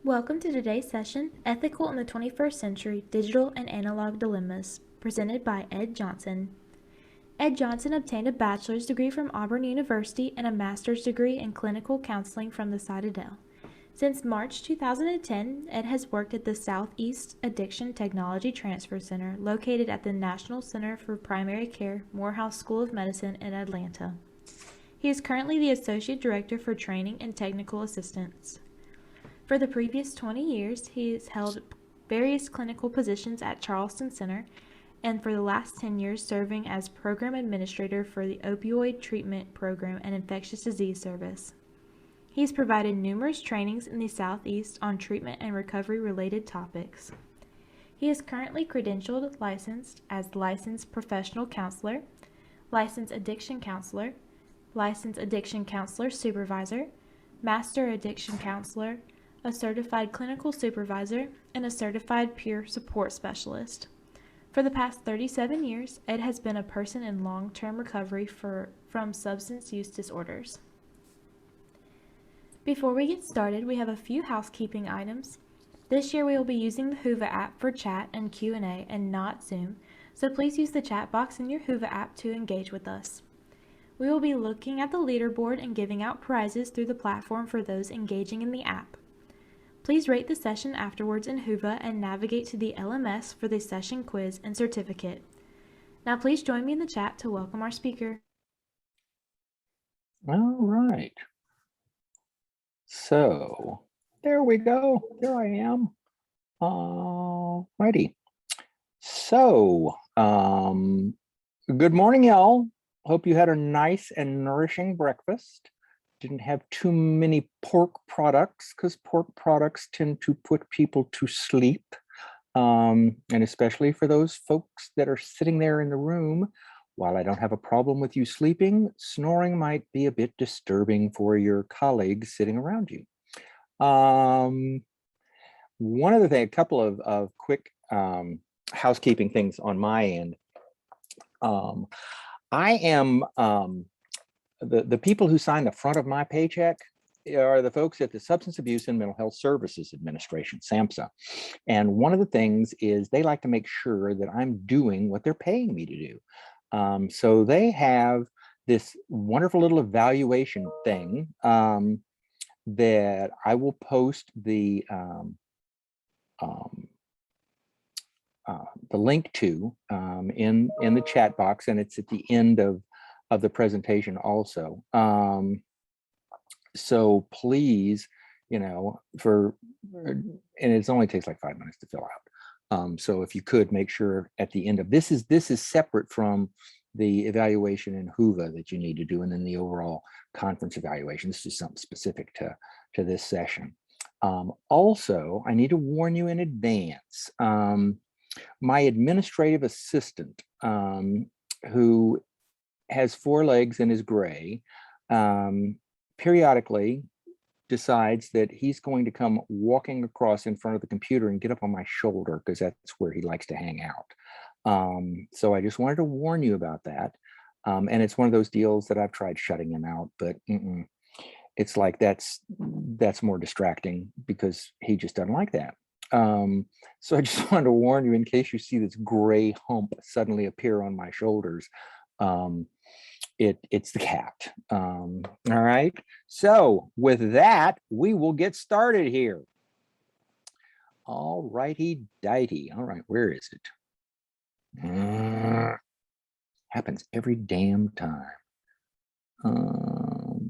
Welcome to today's session, Ethical in the 21st Century, Digital and Analog Dilemmas, presented by Ed Johnson. Ed Johnson obtained a bachelor's degree from Auburn University and a master's degree in clinical counseling from the Citadel. Since March 2010, Ed has worked at the Southeast Addiction Technology Transfer Center, located at the National Center for Primary Care, Morehouse School of Medicine in Atlanta. He is currently the Associate Director for Training and Technical Assistance. For the previous 20 years, he has held various clinical positions at Charleston Center, and for the last 10 years serving as Program Administrator for the Opioid Treatment Program and Infectious Disease Service. He has provided numerous trainings in the Southeast on treatment and recovery-related topics. He is currently credentialed licensed as Licensed Professional Counselor, Licensed Addiction Counselor, Licensed Addiction Counselor Supervisor, Master Addiction Counselor, a Certified Clinical Supervisor, and a Certified Peer Support Specialist. For the past 37 years, Ed has been a person in long-term recovery from substance use disorders. Before we get started, we have a few housekeeping items. This year we will be using the Whova app for chat and Q&A and not Zoom, so please use the chat box in your Whova app to engage with us. We will be looking at the leaderboard and giving out prizes through the platform for those engaging in the app. Please rate the session afterwards in Whova and navigate to the LMS for the session quiz and certificate. Now please join me in the chat to welcome our speaker. All right. So there we go. There I am. All righty. So good morning, y'all. Hope you had a nice and nourishing breakfast. Didn't have too many pork products because pork products tend to put people to sleep. And especially for those folks that are sitting there in the room, while I don't have a problem with you sleeping, snoring might be a bit disturbing for your colleagues sitting around you. One other thing, a couple of quick housekeeping things on my end. I am the people who sign the front of my paycheck are the folks at the Substance Abuse and Mental Health Services Administration, SAMHSA. And one of the things is they like to make sure that I'm doing what they're paying me to do. So they have this wonderful little evaluation thing that I will post the link to in the chat box, and it's at the end of the presentation also. So please, and it only takes like 5 minutes to fill out. So if you could make sure at the end of this is separate from the evaluation in Whova that you need to do, and then the overall conference evaluation. This is something specific to this session. Also, I need to warn you in advance. My administrative assistant, who has 4 legs and is gray, periodically decides that he's going to come walking across in front of the computer and get up on my shoulder because that's where he likes to hang out. So I just wanted to warn you about that. And it's one of those deals that I've tried shutting him out, but it's like that's more distracting because he just doesn't like that. So I just wanted to warn you in case you see this gray hump suddenly appear on my shoulders. It's the cat. All right. So with that, we will get started here. All righty dighty. All right, where is it? Happens every damn time. All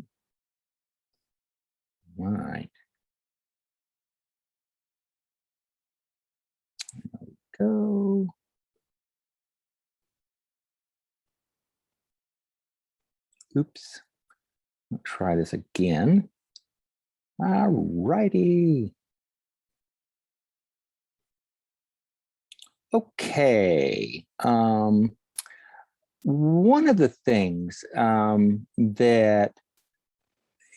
right. There we go. Oops. I'll try this again. All righty. Okay. One of the things that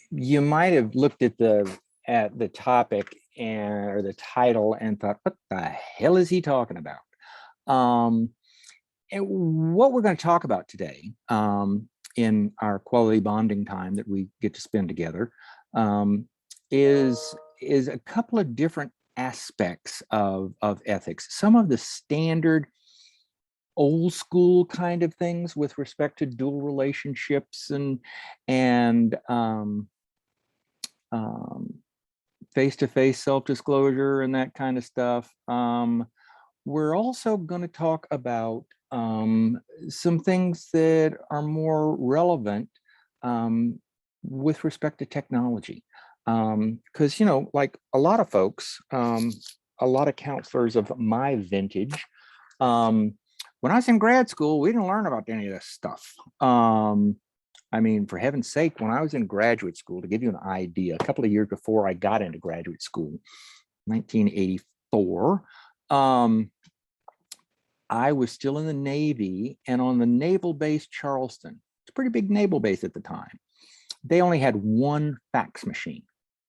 you might have looked at the topic or the title and thought, what the hell is he talking about? And what we're going to talk about today in our quality bonding time that we get to spend together is a couple of different aspects of ethics. Some of the standard old school kind of things with respect to dual relationships and face-to-face self-disclosure and that kind of stuff. We're also going to talk about some things that are more relevant with respect to technology. Because, you know, like a lot of folks, a lot of counselors of my vintage, when I was in grad school, we didn't learn about any of this stuff. I mean, for heaven's sake, when I was in graduate school, to give you an idea, a couple of years before I got into graduate school, 1984, I was still in the Navy, and on the naval base Charleston, it's a pretty big naval base at the time, they only had one fax machine.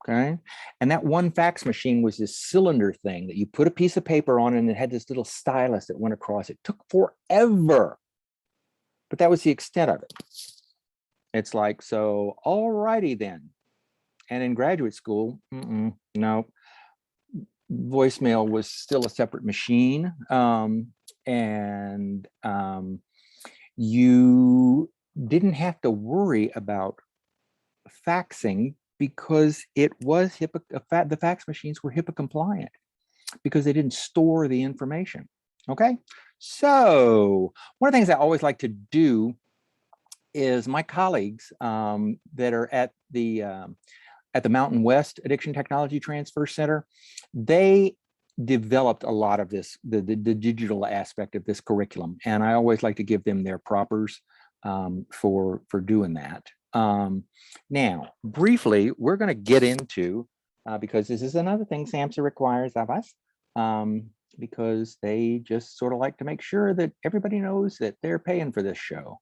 Okay. And that one fax machine was this cylinder thing that you put a piece of paper on, and it had this little stylus that went across. It took forever, but that was the extent of it. It's like, so, all righty then. And in graduate school, no, voicemail was still a separate machine. You didn't have to worry about faxing because it was the fax machines were HIPAA compliant because they didn't store the information. Okay, so one of the things I always like to do is my colleagues that are at the Mountain West Addiction Technology Transfer Center, they developed a lot of this, the digital aspect of this curriculum, and I always like to give them their propers for doing that. Now, briefly, we're going to get into, because this is another thing SAMHSA requires of us, because they just sort of like to make sure that everybody knows that they're paying for this show.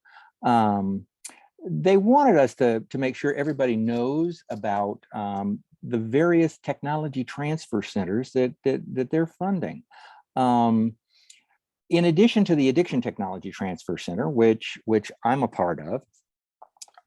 They wanted us to make sure everybody knows about the various technology transfer centers that they're funding. In addition to the Addiction Technology Transfer Center, which I'm a part of,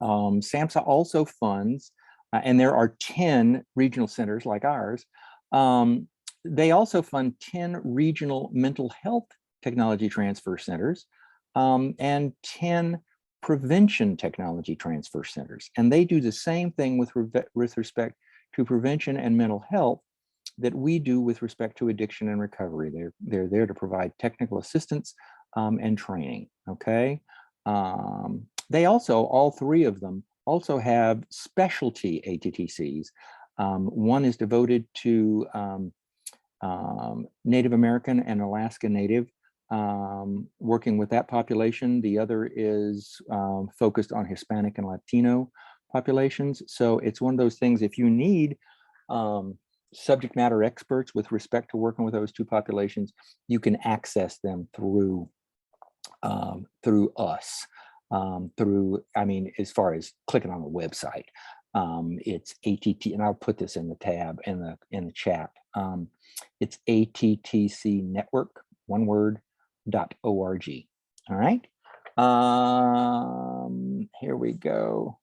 SAMHSA also funds, and there are 10 regional centers like ours. They also fund 10 regional mental health technology transfer centers and 10 prevention technology transfer centers. And they do the same thing with respect to prevention and mental health that we do with respect to addiction and recovery. They're there to provide technical assistance and training, okay? They also, all three of them, also have specialty ATTCs. One is devoted to Native American and Alaska Native, working with that population. The other is focused on Hispanic and Latino populations. So it's one of those things, if you need subject matter experts with respect to working with those two populations, you can access them through us. I mean, as far as clicking on the website, it's ATT, and I'll put this in the tab in the chat. It's ATTC Network, one word, .org. All right. Here we go.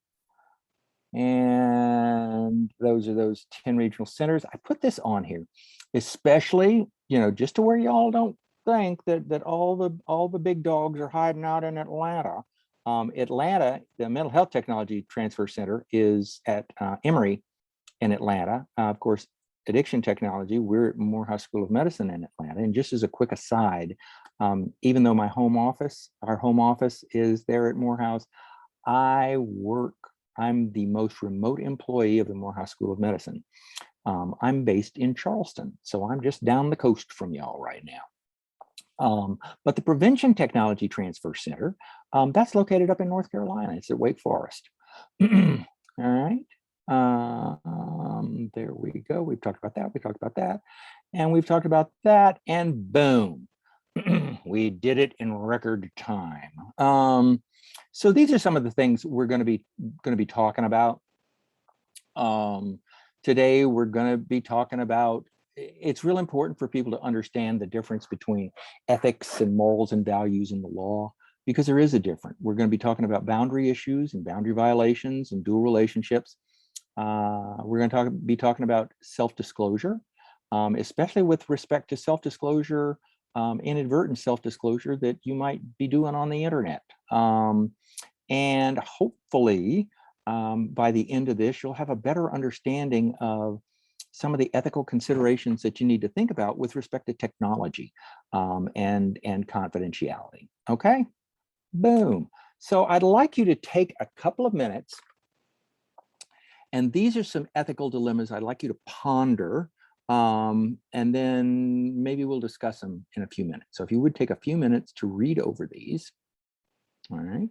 And those are those 10 regional centers. I put this on here, especially, you know, just to where y'all don't think that all the big dogs are hiding out in Atlanta. Atlanta, the Mental Health Technology Transfer Center is at Emory in Atlanta. Of course, Addiction Technology, we're at Morehouse School of Medicine in Atlanta. And just as a quick aside, even though our home office is there at Morehouse, I'm the most remote employee of the Morehouse School of Medicine. I'm based in Charleston, so I'm just down the coast from y'all right now. But the Prevention Technology Transfer Center, that's located up in North Carolina. It's at Wake Forest. All right. There we go. We've talked about that. We talked about that. And we've talked about that. And boom, we did it in record time. So these are some of the things we're going to be talking about. Today, we're going to be talking about, it's real important for people to understand the difference between ethics and morals and values in the law, because there is a difference. We're going to be talking about boundary issues and boundary violations and dual relationships. We're going to be talking about self-disclosure, especially with respect to self-disclosure, inadvertent self-disclosure that you might be doing on the internet. And hopefully, by the end of this, you'll have a better understanding of some of the ethical considerations that you need to think about with respect to technology and confidentiality. Okay, boom. So I'd like you to take a couple of minutes, and these are some ethical dilemmas I'd like you to ponder, and then maybe we'll discuss them in a few minutes. So if you would take a few minutes to read over these. All right.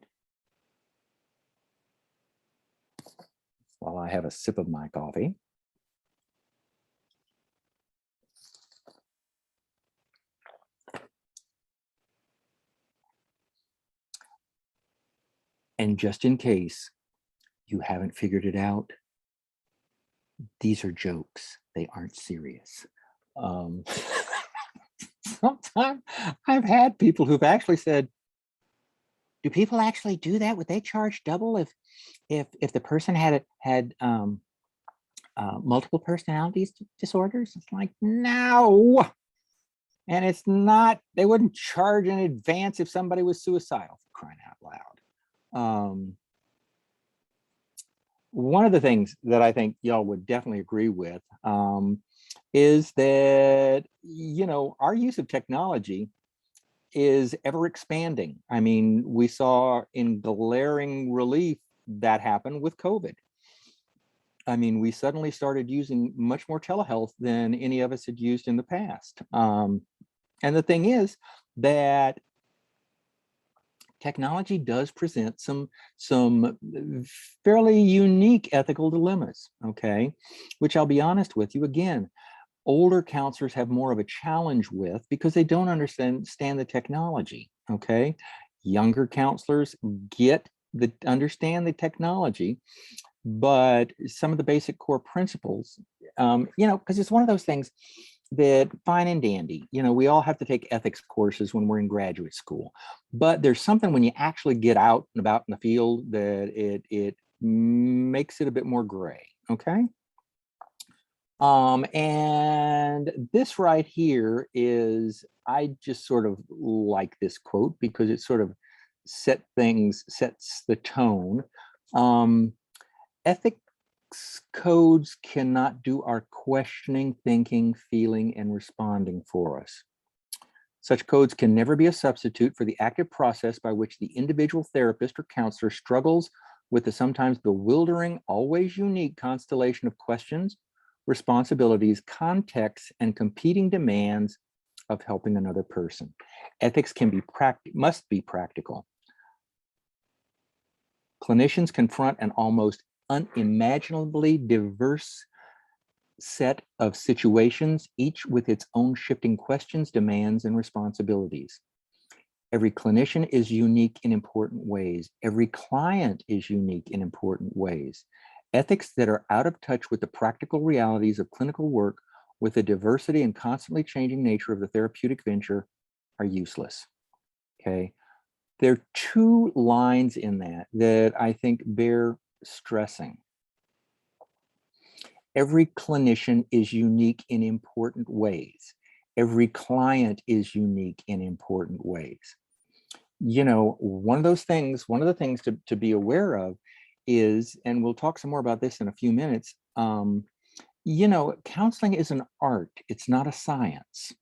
While I have a sip of my coffee. And just in case you haven't figured it out, these are jokes. They aren't serious. Sometimes I've had people who've actually said, do people actually do that? Would they charge double if the person had multiple personalities disorders? It's like, no. And it's not, they wouldn't charge in advance if somebody was suicidal, for crying out loud. One of the things that I think y'all would definitely agree with is that, you know, our use of technology is ever expanding. I mean, we saw in glaring relief that happened with COVID. I mean, we suddenly started using much more telehealth than any of us had used in the past. And the thing is that technology does present some fairly unique ethical dilemmas, okay? Which I'll be honest with you, again, older counselors have more of a challenge with because they don't understand the technology, okay? Younger counselors understand the technology, but some of the basic core principles, you know, because it's one of those things that fine and dandy, you know, we all have to take ethics courses when we're in graduate school, but there's something when you actually get out and about in the field that it makes it a bit more gray, okay? And this right here is, I just sort of like this quote because it sort of sets the tone. Ethics codes cannot do our questioning, thinking, feeling, and responding for us. Such codes can never be a substitute for the active process by which the individual therapist or counselor struggles with the sometimes bewildering, always unique constellation of questions, responsibilities, contexts, and competing demands of helping another person. Ethics must be practical. Clinicians confront an almost unimaginably diverse set of situations, each with its own shifting questions, demands, and responsibilities. Every clinician is unique in important ways. Every client is unique in important ways. Ethics that are out of touch with the practical realities of clinical work with the diversity and constantly changing nature of the therapeutic venture are useless, okay? There are two lines in that I think bear stressing. Every clinician is unique in important ways. Every client is unique in important ways. You know, one of the things to be aware of is, and we'll talk some more about this in a few minutes, you know, counseling is an art, it's not a science,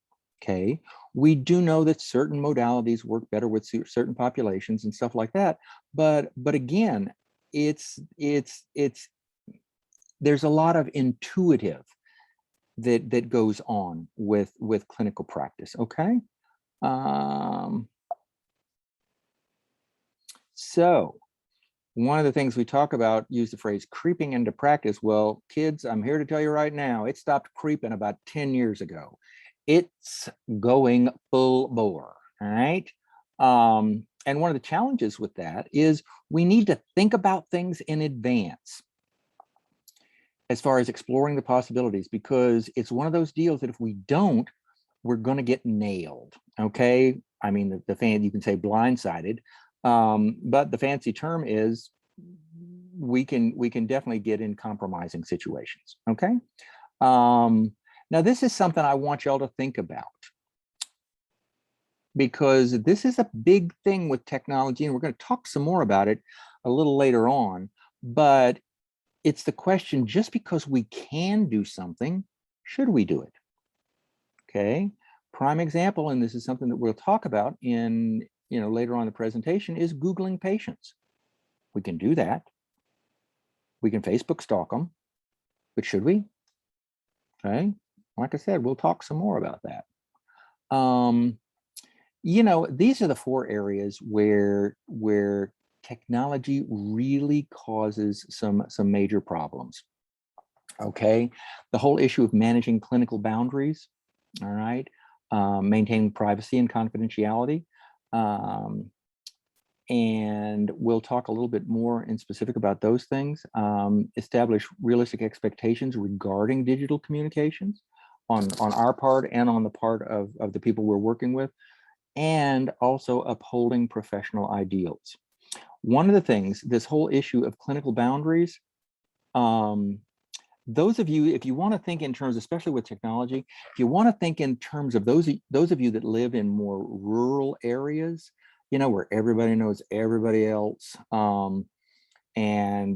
okay? We do know that certain modalities work better with certain populations and stuff like that, but again, there's a lot of intuitive that goes on with clinical practice, okay? So one of the things we talk about, use the phrase creeping into practice. Well, kids, I'm here to tell you right now, it stopped creeping about 10 years ago. It's going full bore, all right? And one of the challenges with that is we need to think about things in advance as far as exploring the possibilities, because it's one of those deals that if we don't, we're going to get nailed, okay? I mean, you can say blindsided, but the fancy term is we can definitely get in compromising situations. Okay. Now this is something I want y'all to think about, because this is a big thing with technology, and we're going to talk some more about it a little later on. But it's the question, just because we can do something, should we do it? Okay. Prime example, and this is something that we'll talk about in, later on in the presentation, is Googling patients. We can do that. We can Facebook stalk them, but should we? Okay. Like I said, we'll talk some more about that. These are the 4 areas where technology really causes some major problems. Okay. The whole issue of managing clinical boundaries. All right. Maintaining privacy and confidentiality. And we'll talk a little bit more in specific about those things. Establish realistic expectations regarding digital communications on our part and on the part of the people we're working with, and also upholding professional ideals. One of the things, this whole issue of clinical boundaries, those of you, if you want to think in terms, especially with technology, if you want to think in terms of those of you that live in more rural areas, where everybody knows everybody else, and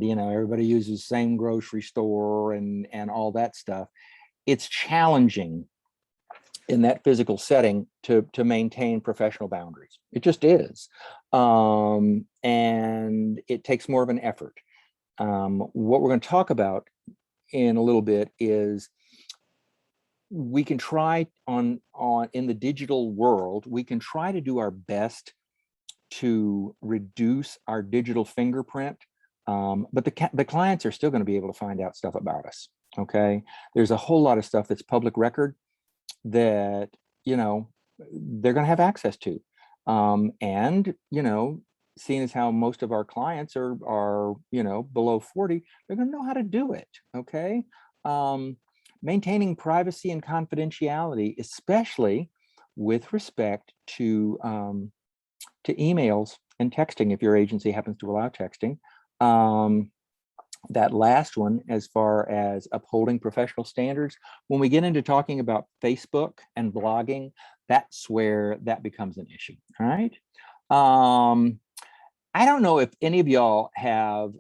everybody uses the same grocery store and all that stuff, it's challenging in that physical setting to maintain professional boundaries. It just is, and it takes more of an effort. What we're going to talk about in a little bit is, we can try in the digital world, we can try to do our best to reduce our digital fingerprint, but the clients are still going to be able to find out stuff about us. Okay, there's a whole lot of stuff that's public record that they're going to have access to, and seeing as how most of our clients are below 40, they're going to know how to do it. Okay. Maintaining privacy and confidentiality, especially with respect to emails and texting, if your agency happens to allow texting. That last one, as far as upholding professional standards, when we get into talking about Facebook and blogging, that's where that becomes an issue. All right. I don't know if any of y'all have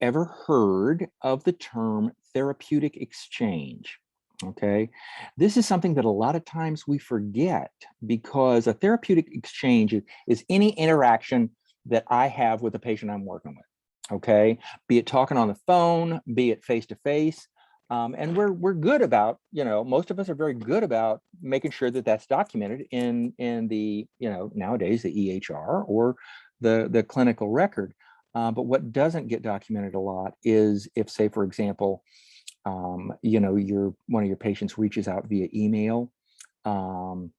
ever heard of the term therapeutic exchange. Okay, this is something that a lot of times we forget, because a therapeutic exchange is any interaction that I have with the patient I'm working with. Okay, be it talking on the phone, be it face to face, and we're good about, most of us are very good about making sure that that's documented in the nowadays the EHR or the clinical record. But what doesn't get documented a lot is if, say, for example, one of your patients reaches out via email. That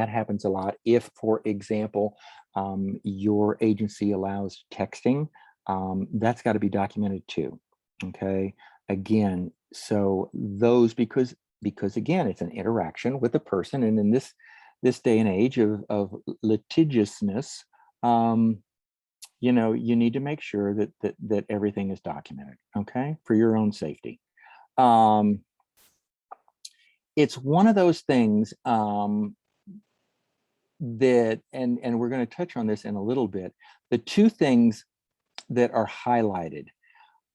happens a lot. If, for example, your agency allows texting, that's got to be documented too. Okay. Again, so those, because again, it's an interaction with a person, and in this day and age of litigiousness, you need to make sure that everything is documented, okay, for your own safety. It's one of those things that, and we're going to touch on this in a little bit. The 2 things that are highlighted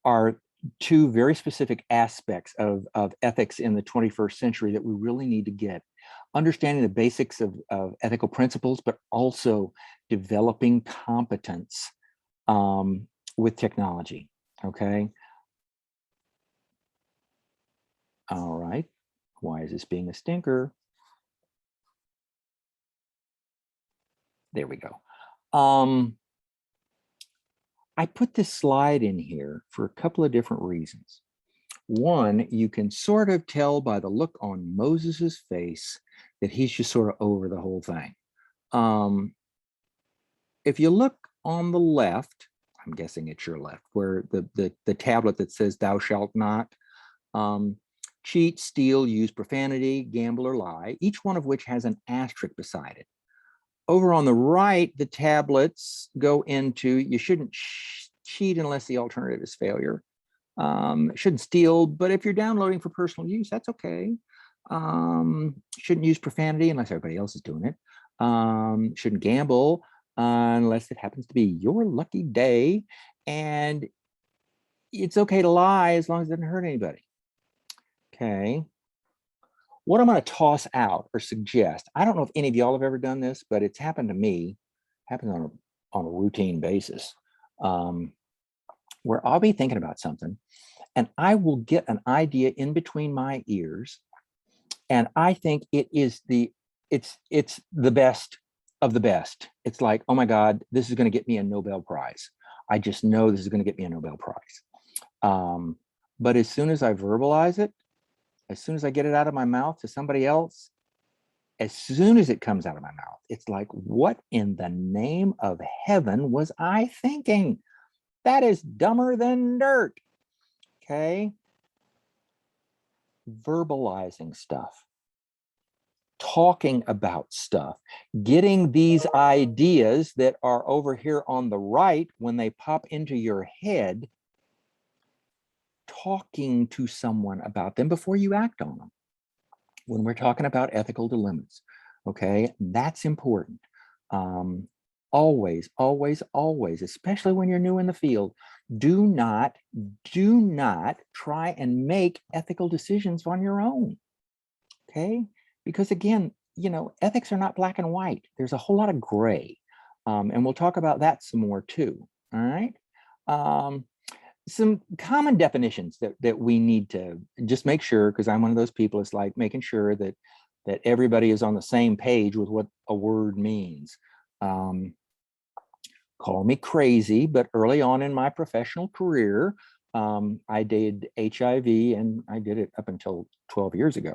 are 2 very specific aspects of ethics in the 21st century that we really need to get. Understanding the basics of ethical principles, but also developing competence with technology. Okay. All right. Why is this being a stinker? There we go. I put this slide in here for a couple of different reasons. One, you can sort of tell by the look on Moses's face that he's just sort of over the whole thing. If you look on the left, I'm guessing it's your left, where the tablet that says "Thou shalt not," cheat, steal, use profanity, gamble, or lie, each one of which has an asterisk beside it. Over on the right, the tablets go into, you shouldn't cheat unless the alternative is failure. Shouldn't steal, but if you're downloading for personal use, that's okay. Shouldn't use profanity unless everybody else is doing it. Shouldn't gamble unless it happens to be your lucky day. And it's okay to lie as long as it doesn't hurt anybody. Okay. What I'm going to toss out or suggest, I don't know if any of y'all have ever done this, but it's happened to me, happens on a routine basis, where I'll be thinking about something and I will get an idea in between my ears. And I think it's the best of the best. It's like, oh my God, this is going to get me a Nobel Prize. I just know this is going to get me a Nobel Prize. But as soon as I verbalize it, as soon as I get it out of my mouth to somebody else, as soon as it comes out of my mouth, it's like, what in the name of heaven was I thinking? That is dumber than dirt. Okay. Verbalizing stuff, talking about stuff, getting these ideas that are over here on the right, when they pop into your head, talking to someone about them before you act on them. When we're talking about ethical dilemmas, okay, that's important. Always, always, always, especially when you're new in the field, do not try and make ethical decisions on your own, okay? Because again, you know, ethics are not black and white. There's a whole lot of gray, and we'll talk about that some more too, all right? Some common definitions that we need to just make sure, because I'm one of those people, it's like making sure that everybody is on the same page with what a word means. Call me crazy, but early on in my professional career, I did HIV, and I did it up until 12 years ago.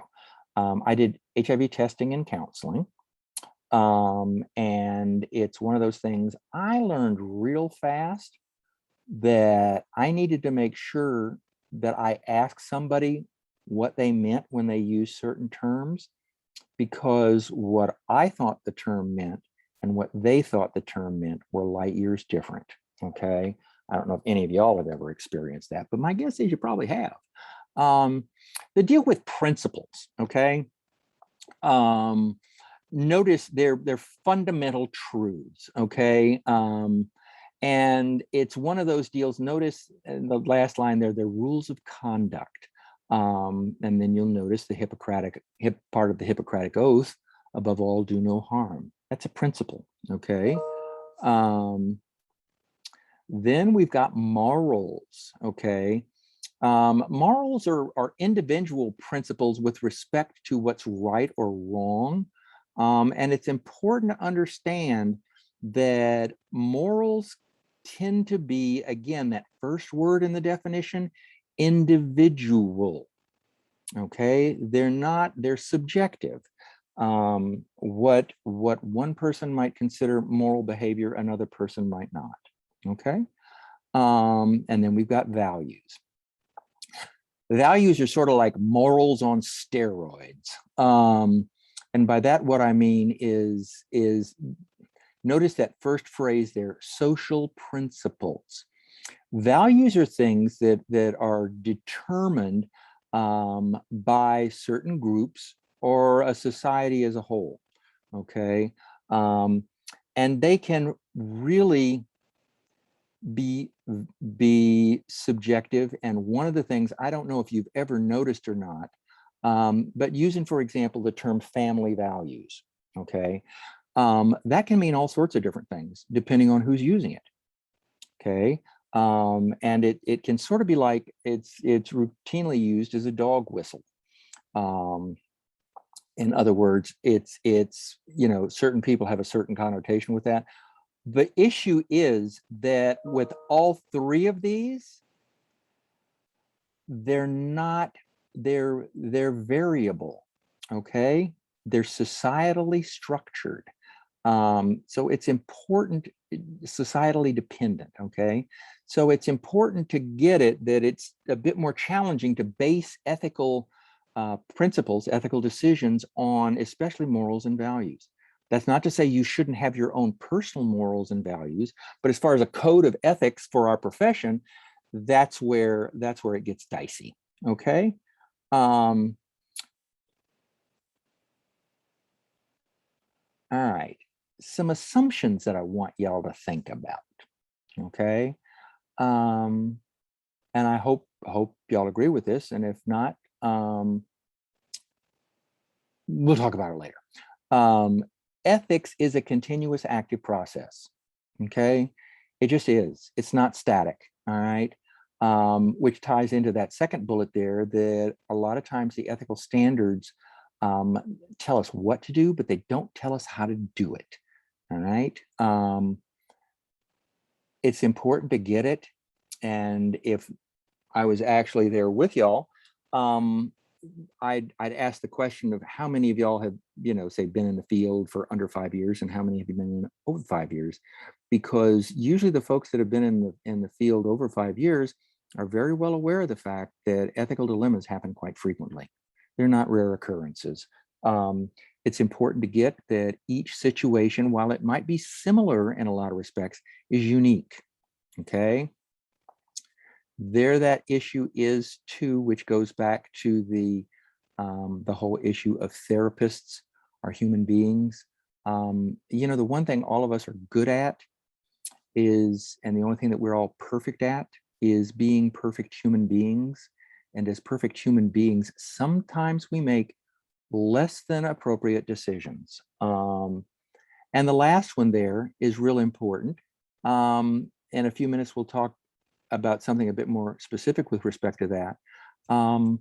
I did HIV testing and counseling. And it's one of those things I learned real fast that I needed to make sure that I asked somebody what they meant when they use certain terms, because what I thought the term meant and what they thought the term meant were light years different. Okay. I don't know if any of y'all have ever experienced that, but my guess is you probably have. The deal with principles, okay? Notice they're fundamental truths, okay? And it's one of those deals. Notice in the last line there, the rules of conduct. And then you'll notice the part of the Hippocratic Oath, above all, do no harm. That's a principle, okay? Then we've got morals, okay? Morals are individual principles with respect to what's right or wrong. And it's important to understand that morals tend to be, again, that first word in the definition, individual. Okay, they're subjective. What one person might consider moral behavior, another person might not. Okay, and then we've got values. Values are sort of like morals on steroids. And by that, what I mean is notice that first phrase there, social principles. Values are things that are determined by certain groups or a society as a whole, okay? And they can really be subjective. And one of the things, I don't know if you've ever noticed or not, but using, for example, the term family values, okay? That can mean all sorts of different things depending on who's using it, okay? And it can sort of be like it's routinely used as a dog whistle. In other words, it's you know, certain people have a certain connotation with that. The issue is that with all three of these, they're variable, okay? They're societally structured. So it's important, societally dependent, okay? So it's important to get it that it's a bit more challenging to base ethical principles, ethical decisions on especially morals and values. That's not to say you shouldn't have your own personal morals and values, but as far as a code of ethics for our profession, that's where it gets dicey. Okay. All right. Some assumptions that I want y'all to think about. Okay. And I hope y'all agree with this. And if not, we'll talk about it later. Ethics is a continuous active process. Okay. It just is. It's not static. All right. Which ties into that second bullet there, that a lot of times the ethical standards tell us what to do, but they don't tell us how to do it. All right. It's important to get it. And if I was actually there with y'all, I'd ask the question of how many of y'all have, say, been in the field for under 5 years, and how many have you been in over 5 years? Because usually the folks that have been in the field over 5 years are very well aware of the fact that ethical dilemmas happen quite frequently. They're not rare occurrences. It's important to get that each situation, while it might be similar in a lot of respects, is unique. Okay. There that issue is too, which goes back to the whole issue of therapists are human beings. The one thing all of us are good at is, and the only thing that we're all perfect at, is being perfect human beings. And as perfect human beings, sometimes we make less than appropriate decisions. And the last one there is real important. In a few minutes, we'll talk about something a bit more specific with respect to that. A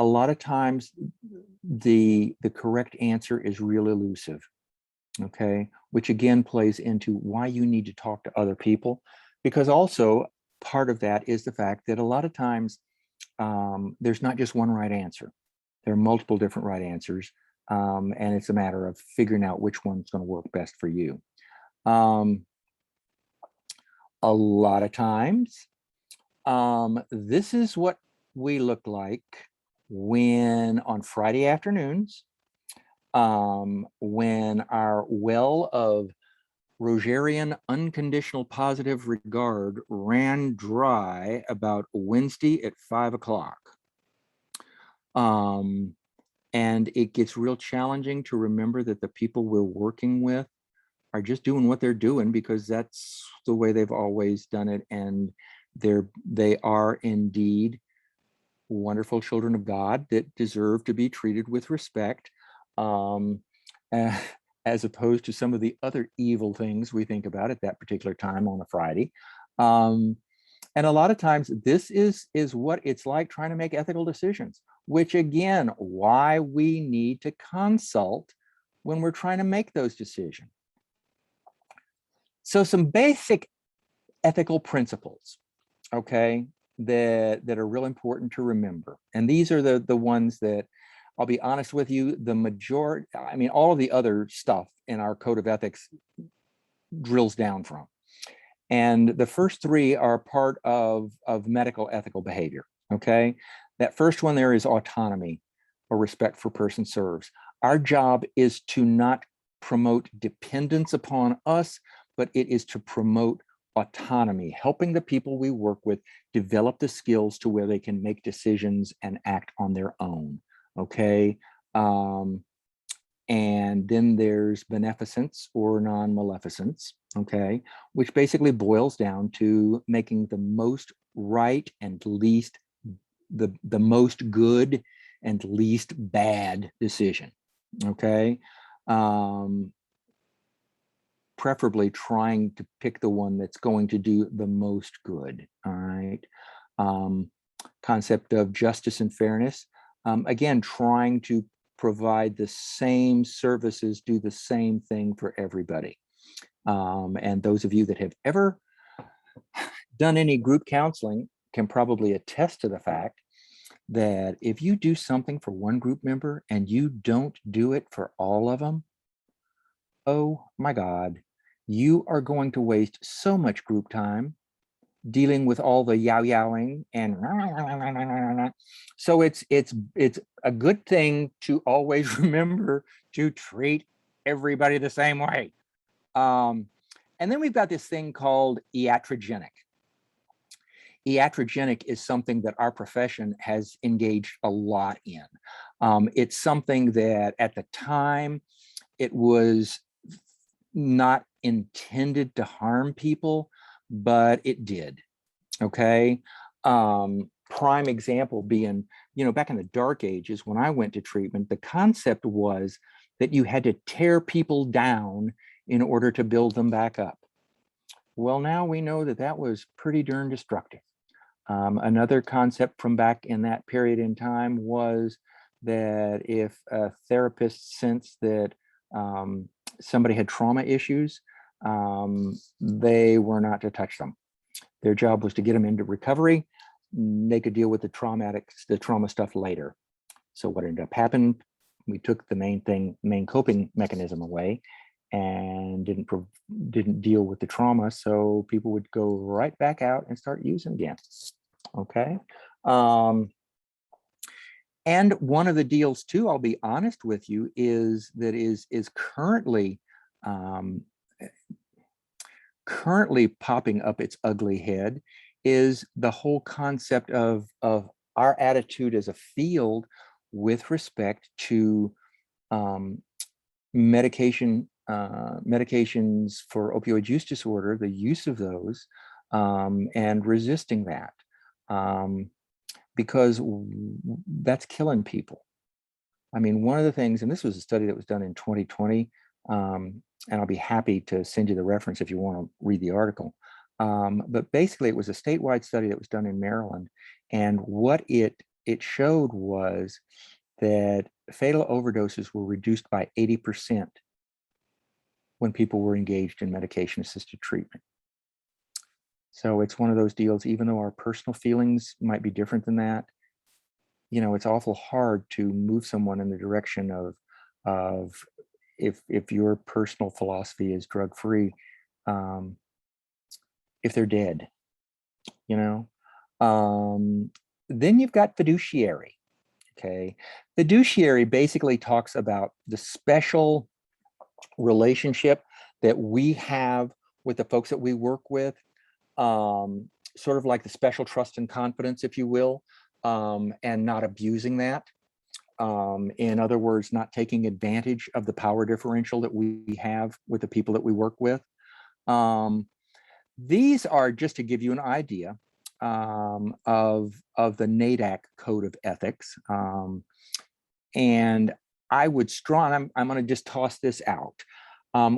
lot of times the correct answer is real elusive, okay? Which again plays into why you need to talk to other people, because also part of that is the fact that a lot of times there's not just one right answer. There are multiple different right answers, and it's a matter of figuring out which one's going to work best for you. A lot of times, this is what we look like when on Friday afternoons, when our well of Rogerian unconditional positive regard ran dry about Wednesday at 5 o'clock. And it gets real challenging to remember that the people we're working with are just doing what they're doing because that's the way they've always done it. And they are indeed wonderful children of God that deserve to be treated with respect, as opposed to some of the other evil things we think about at that particular time on a Friday. And a lot of times this is what it's like trying to make ethical decisions, which again, why we need to consult when we're trying to make those decisions. So some basic ethical principles, okay, that are real important to remember. And these are the ones that, I'll be honest with you, the majority, I mean, all of the other stuff in our code of ethics drills down from. And the first three are part of medical ethical behavior, okay? That first one there is autonomy, or respect for person serves. Our job is to not promote dependence upon us, but it is to promote autonomy, helping the people we work with develop the skills to where they can make decisions and act on their own, okay? And then there's beneficence or non-maleficence, okay? Which basically boils down to making the most right and least, the most good and least bad decision, okay? Preferably trying to pick the one that's going to do the most good, all right? Concept of justice and fairness. Again, trying to provide the same services, do the same thing for everybody. And those of you that have ever done any group counseling can probably attest to the fact that if you do something for one group member and you don't do it for all of them, oh my God, you are going to waste so much group time dealing with all the yow-yowing and so it's a good thing to always remember to treat everybody the same way. And then we've got this thing called iatrogenic. Iatrogenic is something that our profession has engaged a lot in. It's something that at the time it was not intended to harm people, but it did. Okay. Prime example being, back in the dark ages when I went to treatment, the concept was that you had to tear people down in order to build them back up. Well, now we know that that was pretty darn destructive. Another concept from back in that period in time was that if a therapist sensed that somebody had trauma issues, they were not to touch them. Their job was to get them into recovery. They could deal with the trauma stuff later. So what ended up happening, we took the main coping mechanism away and didn't deal with the trauma. So people would go right back out and start using again. Okay. And one of the deals too, I'll be honest with you, is that is currently popping up its ugly head is the whole concept of our attitude as a field with respect to medications for opioid use disorder, the use of those, and resisting that, because that's killing people. I mean, one of the things, and this was a study that was done in 2020, and I'll be happy to send you the reference if you want to read the article. But basically, it was a statewide study that was done in Maryland, and what it showed was that fatal overdoses were reduced by 80% when people were engaged in medication-assisted treatment. So it's one of those deals, even though our personal feelings might be different than that, it's awful hard to move someone in the direction of if your personal philosophy is drug-free, if they're dead, Then you've got fiduciary. Okay, fiduciary basically talks about the special relationship that we have with the folks that we work with, sort of like the special trust and confidence, if you will, and not abusing that. In other words, not taking advantage of the power differential that we have with the people that we work with. These are just to give you an idea of the NADAC Code of Ethics. And I would I'm going to just toss this out.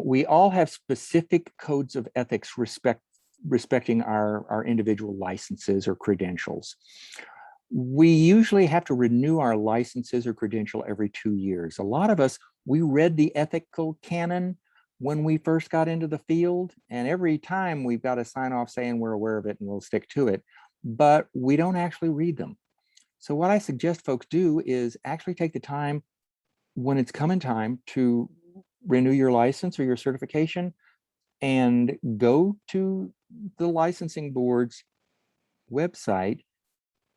We all have specific codes of ethics respecting our individual licenses or credentials. We usually have to renew our licenses or credential every 2 years. A lot of us, we read the ethical canon when we first got into the field, and every time we've got to sign off saying we're aware of it and we'll stick to it, but we don't actually read them. So what I suggest folks do is actually take the time when it's coming time to renew your license or your certification and go to the licensing board's website,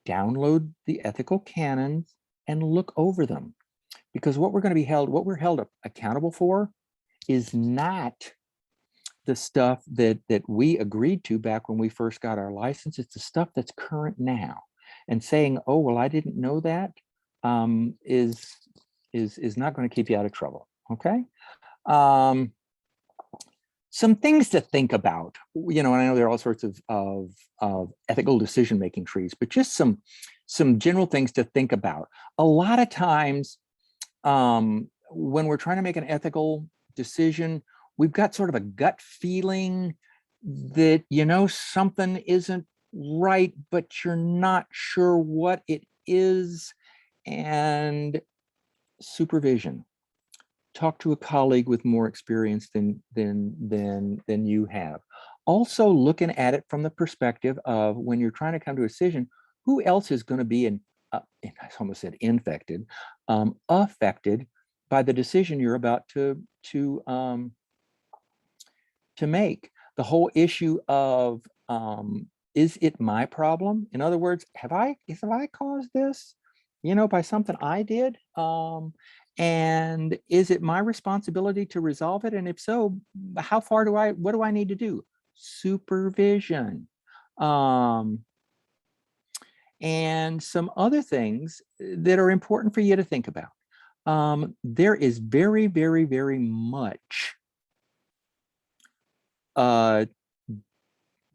download the ethical canons and look over them. Because what we're held accountable for is not the stuff that we agreed to back when we first got our license. It's the stuff that's current now. And saying, oh, well, I didn't know that, is not going to keep you out of trouble. Okay. Some things to think about, and I know there are all sorts of ethical decision-making trees, but just some general things to think about. A lot of times when we're trying to make an ethical decision, we've got sort of a gut feeling that, something isn't right, but you're not sure what it is. And supervision. Talk to a colleague with more experience than you have. Also looking at it from the perspective of when you're trying to come to a decision, who else is going to be I almost said infected, affected by the decision you're about to make. The whole issue of is it my problem? In other words, have I caused this? by something I did? And is it my responsibility to resolve it? And if so, how far what do I need to do? Supervision. And some other things that are important for you to think about. There is very, very, very much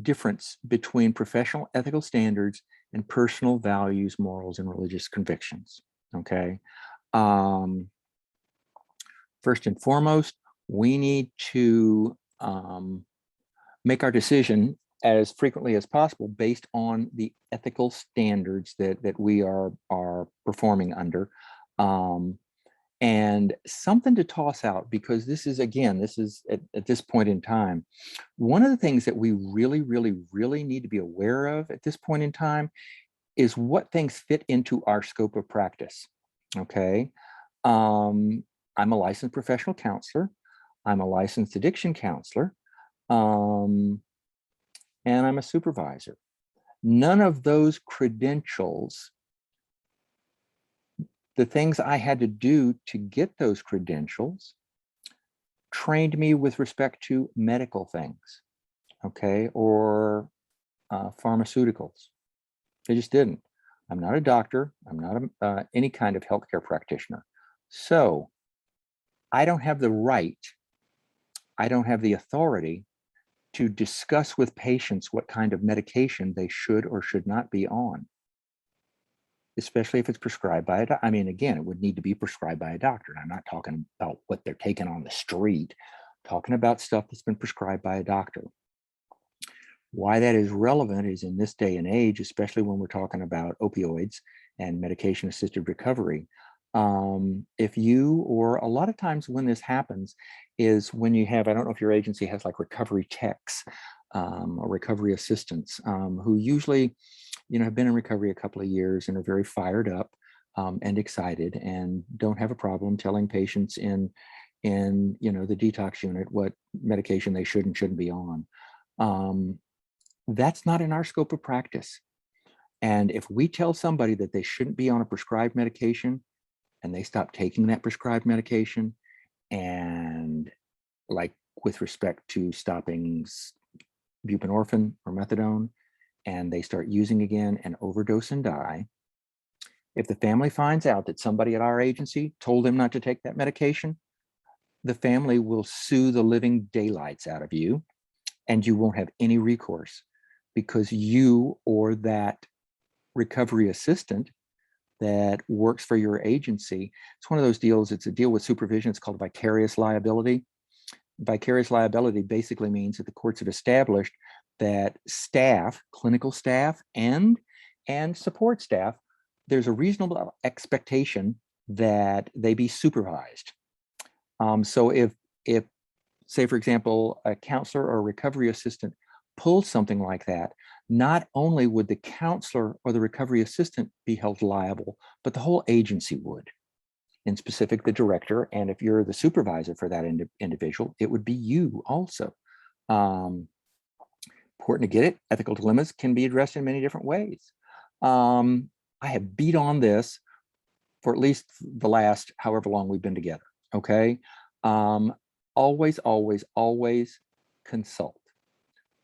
difference between professional ethical standards and personal values, morals, and religious convictions. Okay. First and foremost, we need to make our decision as frequently as possible based on the ethical standards that we are performing under. And something to toss out, because this is at this point in time, one of the things that we really, really, really need to be aware of at this point in time is what things fit into our scope of practice. Okay. I'm a licensed professional counselor. I'm a licensed addiction counselor. And I'm a supervisor. None of those credentials, the things I had to do to get those credentials, trained me with respect to medical things, okay, or pharmaceuticals. They just didn't. I'm not a doctor. I'm not any kind of healthcare practitioner. So I don't have the right, I don't have the authority to discuss with patients what kind of medication they should or should not be on, especially if it's prescribed by a doctor. I mean, again, it would need to be prescribed by a doctor. I'm not talking about what they're taking on the street, I'm talking about stuff that's been prescribed by a doctor. Why that is relevant is in this day and age, especially when we're talking about opioids and medication-assisted recovery. If you, or a lot of times when this happens is when you have, I don't know if your agency has like recovery techs or recovery assistants who usually, have been in recovery a couple of years and are very fired up and excited and don't have a problem telling patients in the detox unit what medication they should and shouldn't be on. That's not in our scope of practice. And if we tell somebody that they shouldn't be on a prescribed medication and they stop taking that prescribed medication, and like with respect to stopping buprenorphine or methadone, and they start using again and overdose and die, if the family finds out that somebody at our agency told them not to take that medication, the family will sue the living daylights out of you, and you won't have any recourse because you or that recovery assistant that works for your agency, it's one of those deals, it's a deal with supervision, it's called vicarious liability. Vicarious liability basically means that the courts have established that staff, clinical staff and support staff, there's a reasonable expectation that they be supervised. So if say, for example, a counselor or a recovery assistant pulls something like that, not only would the counselor or the recovery assistant be held liable, but the whole agency would. In specific, the director, and if you're the supervisor for that individual, it would be you also. Important to get it. Ethical dilemmas can be addressed in many different ways. I have beat on this for at least the last however long we've been together, okay? Always, always, always consult.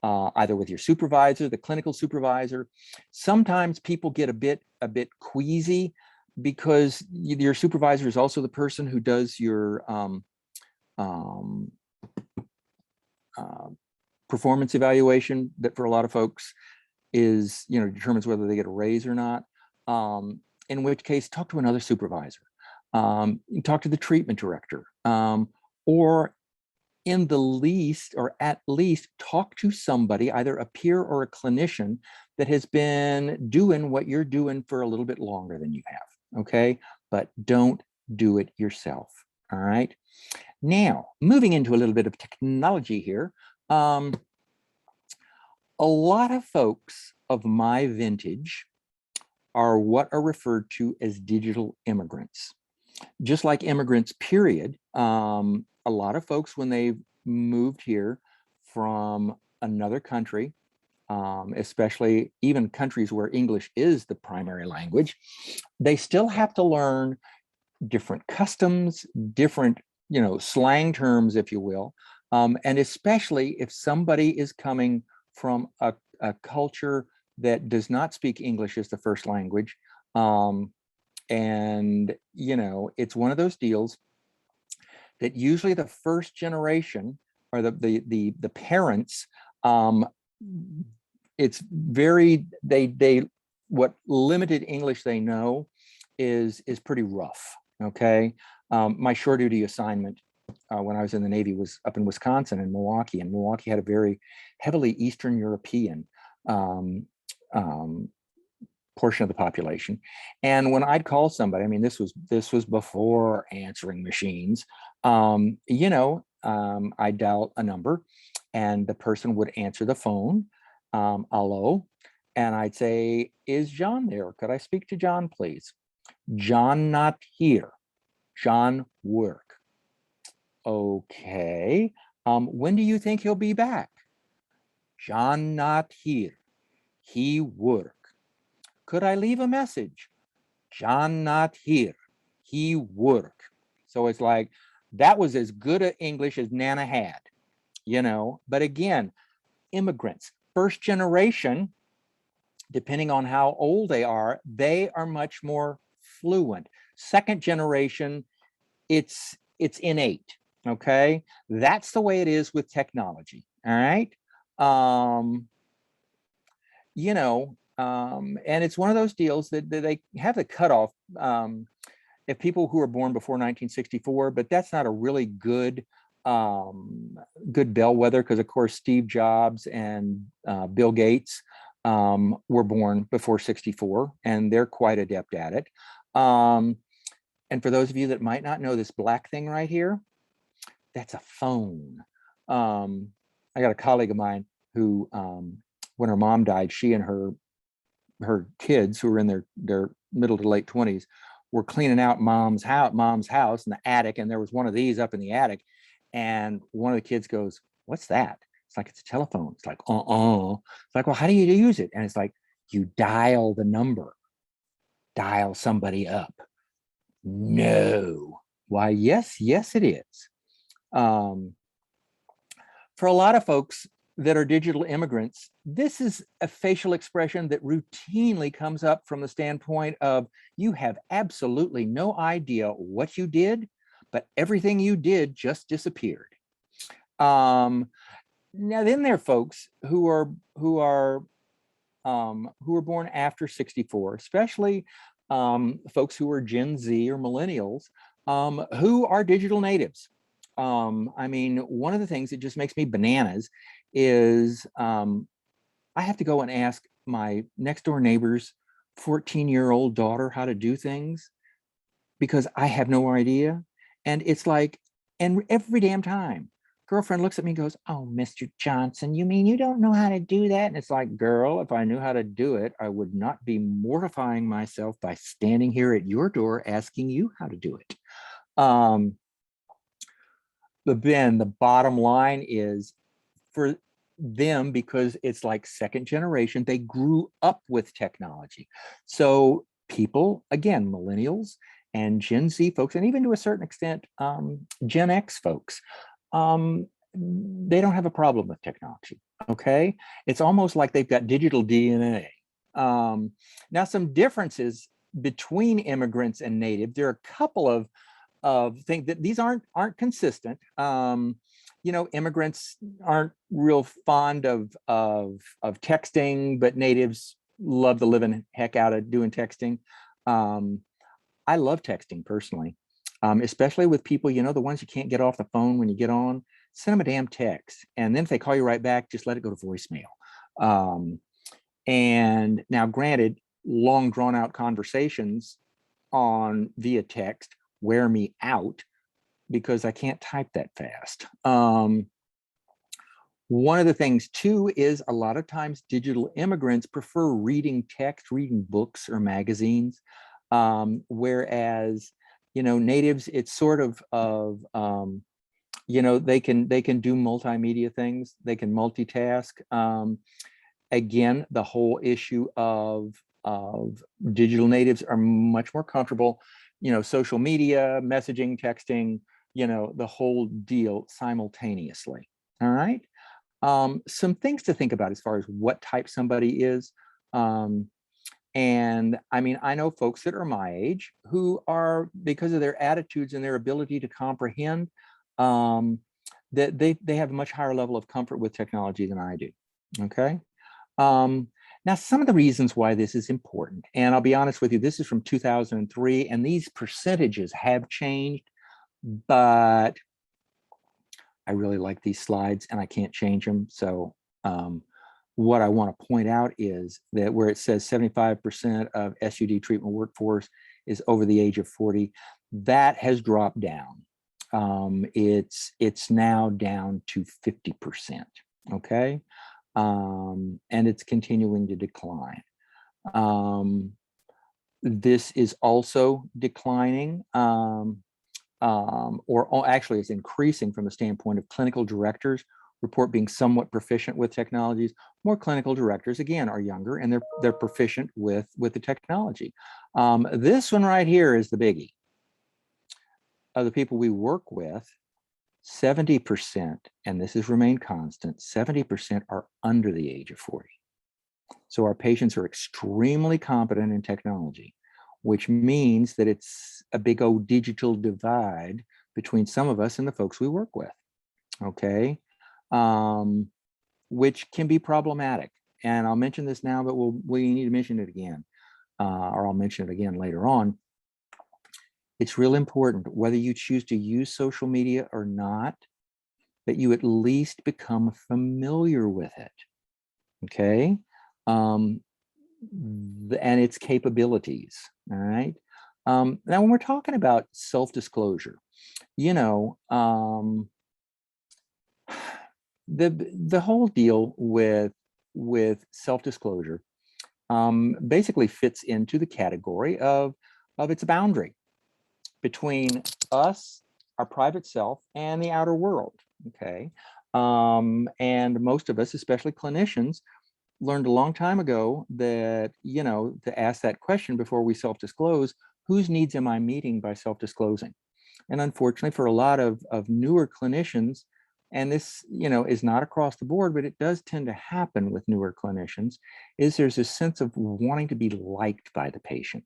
Either with your supervisor, the clinical supervisor. Sometimes people get a bit queasy because your supervisor is also the person who does your performance evaluation that for a lot of folks is, determines whether they get a raise or not. In which case, talk to another supervisor. Talk to the treatment director. Or in the least, or at least talk to somebody, either a peer or a clinician that has been doing what you're doing for a little bit longer than you have, okay? But don't do it yourself, all right? Now, moving into a little bit of technology here. A lot of folks of my vintage are what are referred to as digital immigrants. Just like immigrants, period, a lot of folks, when they moved here from another country, especially even countries where English is the primary language, they still have to learn different customs, different, slang terms, if you will. And especially if somebody is coming from a culture that does not speak English as the first language. And, it's one of those deals that usually the first generation or the parents, it's very, they what limited English they know is pretty rough. Okay. My shore duty assignment when I was in the Navy was up in Wisconsin and Milwaukee had a very heavily Eastern European portion of the population. And when I'd call somebody, I mean, this was before answering machines, I'd dial a number and the person would answer the phone, hello, and I'd say, is John there? Could I speak to John, please? John not here. John work. Okay. When do you think he'll be back? John not here. He work. Could I leave a message? John not here. He work. So it's like, that was as good a English as Nana had, but again, immigrants, first generation, depending on how old they are much more fluent. Second generation, it's innate. Okay. That's the way it is with technology. All right. And it's one of those deals that they have the cutoff if people who are born before 1964, but that's not a really good good bellwether, because of course Steve Jobs and Bill Gates were born before 64 and they're quite adept at it. And for those of you that might not know, this black thing right here, that's a phone. I got a colleague of mine who when her mom died, she and her kids, who were in their middle to late 20s, were cleaning out mom's house in the attic, and there was one of these up in the attic, and one of the kids goes, what's that? It's like, it's a telephone. It's like, it's like, well, how do you use it? And it's like, you dial the number, dial somebody up. No. Why, yes it is. For a lot of folks that are digital immigrants, this is a facial expression that routinely comes up from the standpoint of, you have absolutely no idea what you did, but everything you did just disappeared. Now then there are folks who are born after 64, especially folks who are Gen Z or millennials, who are digital natives. I mean, one of the things that just makes me bananas is I have to go and ask my next door neighbor's 14-year-old daughter how to do things because I have no idea. And it's like, and every damn time, girlfriend looks at me and goes, oh, Mr. Johnson, you mean you don't know how to do that? And it's like, girl, if I knew how to do it, I would not be mortifying myself by standing here at your door asking you how to do it. But then the bottom line is, for them, because it's like second generation, they grew up with technology. So people, again, millennials and Gen Z folks, and even to a certain extent, Gen X folks, they don't have a problem with technology. Okay. It's almost like they've got digital DNA. Now, some differences between immigrants and native, there are a couple of things that these aren't consistent. Immigrants aren't real fond of texting, but natives love the living heck out of doing texting. I love texting personally, especially with people, the ones you can't get off the phone when you get on. Send them a damn text, and then if they call you right back, just let it go to voicemail. And now, granted, long drawn out conversations on via text wear me out because I can't type that fast. One of the things too is a lot of times digital immigrants prefer reading text, reading books or magazines, whereas natives, it's sort of they can do multimedia things, they can multitask. Again, the whole issue of digital natives are much more comfortable, social media, messaging, texting, the whole deal simultaneously. All right. Some things to think about as far as what type somebody is. And I mean, I know folks that are my age who are, because of their attitudes and their ability to comprehend, that they have a much higher level of comfort with technology than I do. Okay. Now, some of the reasons why this is important, and I'll be honest with you, this is from 2003, and these percentages have changed, but I really like these slides and I can't change them. So what I want to point out is that where it says 75% of SUD treatment workforce is over the age of 40, that has dropped down. It's now down to 50%, okay? And it's continuing to decline. This is also declining, or actually it's increasing from the standpoint of clinical directors report being somewhat proficient with technologies. More clinical directors, again, are younger and they're proficient with the technology. This one right here is the biggie. Of the people we work with, 70%, and this has remained constant, 70% are under the age of 40. So our patients are extremely competent in technology, which means that it's a big old digital divide between some of us and the folks we work with, okay? Which can be problematic. And I'll mention this now, but we need to mention it again, or I'll mention it again later on. It's real important, whether you choose to use social media or not, that you at least become familiar with it, okay? And its capabilities, all right? Now, when we're talking about self-disclosure, the whole deal with self-disclosure basically fits into the category of its boundary between us, our private self, and the outer world, okay? And most of us, especially clinicians, learned a long time ago that, to ask that question before we self-disclose, whose needs am I meeting by self-disclosing? And unfortunately, for a lot of newer clinicians, and this, is not across the board, but it does tend to happen with newer clinicians, is there's a sense of wanting to be liked by the patient,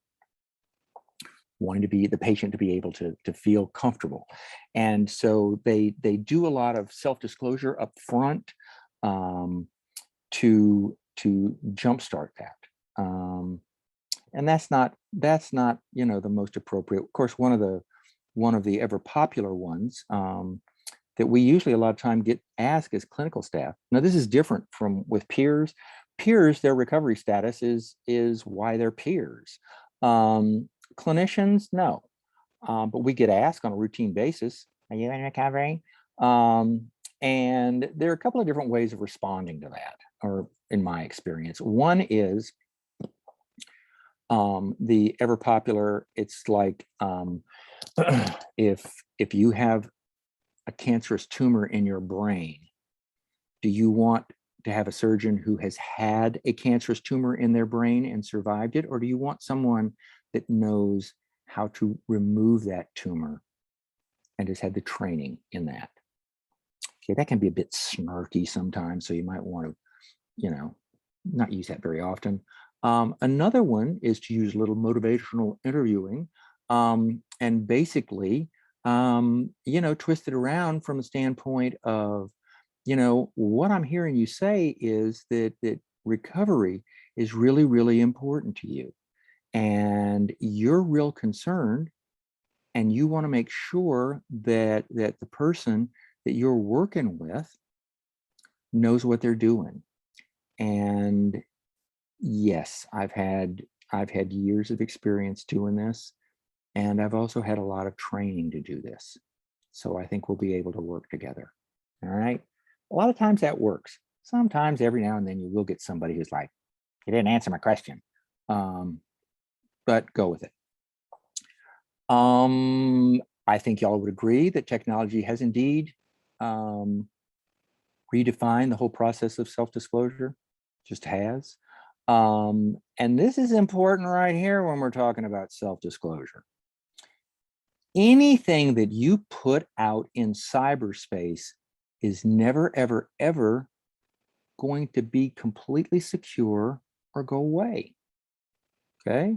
wanting to be the patient to be able to feel comfortable. And so they do a lot of self-disclosure up front to jumpstart that. And that's not the most appropriate. Of course, one of the ever popular ones that we usually a lot of time get asked as clinical staff. Now, this is different from with peers. Peers, their recovery status is why they're peers. Clinicians, no, but we get asked on a routine basis, are you in recovery? And there are a couple of different ways of responding to that, or in my experience. One is the ever popular, it's like if you have a cancerous tumor in your brain, do you want to have a surgeon who has had a cancerous tumor in their brain and survived it? Or do you want someone that knows how to remove that tumor and has had the training in that? Okay, that can be a bit snarky sometimes, so you might want to, not use that very often. Another one is to use a little motivational interviewing and basically, twist it around from a standpoint of, what I'm hearing you say is that recovery is really, really important to you. And you're real concerned, and you want to make sure that the person that you're working with knows what they're doing. And yes, I've had years of experience doing this, and I've also had a lot of training to do this. So I think we'll be able to work together. All right. A lot of times that works. Sometimes every now and then you will get somebody who's like, you didn't answer my question. But go with it. I think y'all would agree that technology has indeed redefined the whole process of self-disclosure. just has. And this is important right here when we're talking about self-disclosure. Anything that you put out in cyberspace is never, ever, ever going to be completely secure or go away. Okay.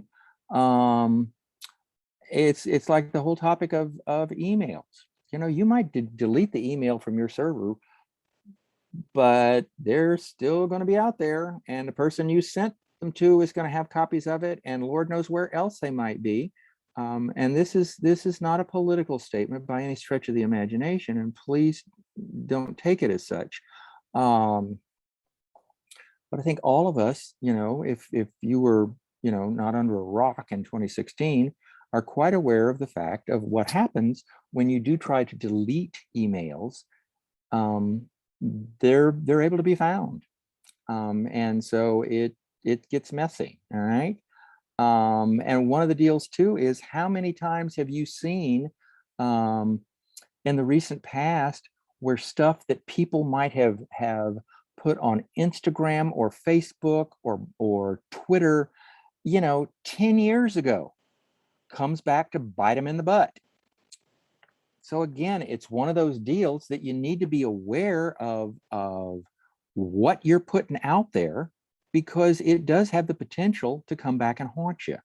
It's like the whole topic of emails. You know, you might delete the email from your server, but they're still going to be out there, and the person you sent them to is going to have copies of it, and Lord knows where else they might be. And this is not a political statement by any stretch of the imagination, and please don't take it as such. But I think all of us, you know, if you were, you know, not under a rock in 2016, are quite aware of the fact of what happens when you do try to delete emails. They're able to be found, and so it gets messy. All right. And one of the deals too is, how many times have you seen in the recent past where stuff that people might have put on Instagram or Facebook or Twitter, you know, 10 years ago, comes back to bite them in the butt? So again, it's one of those deals that you need to be aware of what you're putting out there, because it does have the potential to come back and haunt you.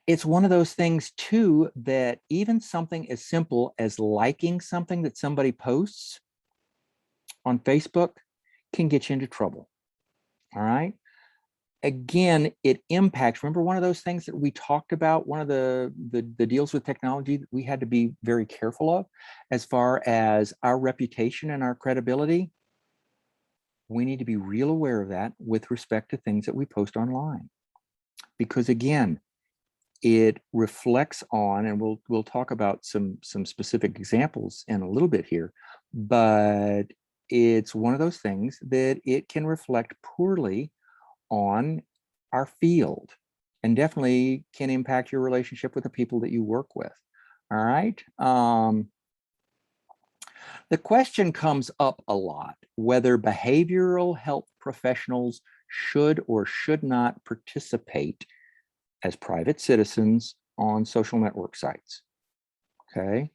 It's one of those things too, that even something as simple as liking something that somebody posts on Facebook can get you into trouble. All right. Again, it impacts. Remember, one of those things that we talked about, one of the deals with technology that we had to be very careful of as far as our reputation and our credibility. We need to be real aware of that with respect to things that we post online, because again, it reflects on, and we'll talk about some specific examples in a little bit here, but it's one of those things that it can reflect poorly on our field, and definitely can impact your relationship with the people that you work with. All right. The question comes up a lot whether behavioral health professionals should or should not participate as private citizens on social network sites. Okay.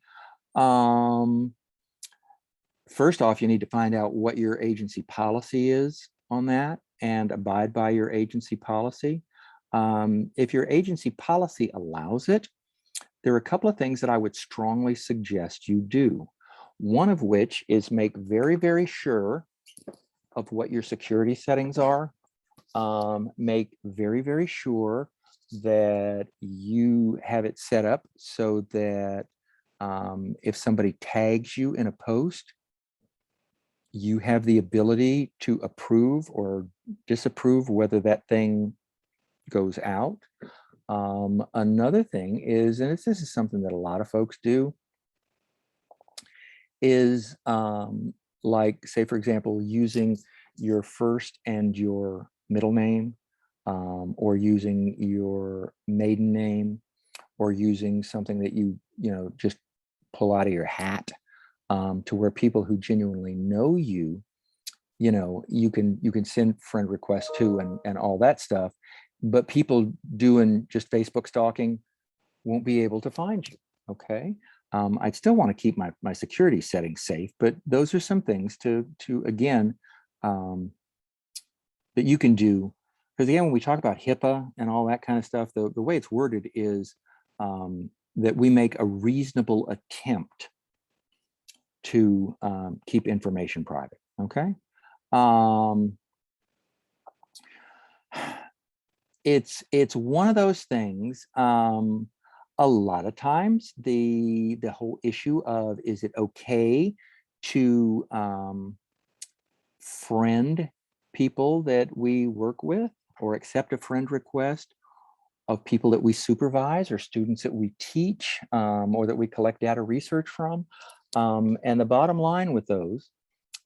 First off, you need to find out what your agency policy is on that and abide by your agency policy. If your agency policy allows it, there are a couple of things that I would strongly suggest you do. One of which is make very, very sure of what your security settings are. Make very, very sure that you have it set up so that if somebody tags you in a post, you have the ability to approve or disapprove whether that thing goes out. Another thing is, and this is something that a lot of folks do, is like, say, for example, using your first and your middle name, or using your maiden name, or using something that you just pull out of your hat, to where people who genuinely know you, you can send friend requests to and all that stuff, but people doing just Facebook stalking won't be able to find you. Okay. I'd still want to keep my security settings safe, but those are some things to again, that you can do. Because again, when we talk about HIPAA and all that kind of stuff, the way it's worded is that we make a reasonable attempt to keep information private. Okay. It's one of those things. A lot of times the whole issue of, is it okay to friend people that we work with, or accept a friend request of people that we supervise or students that we teach, or that we collect data research from. And the bottom line with those,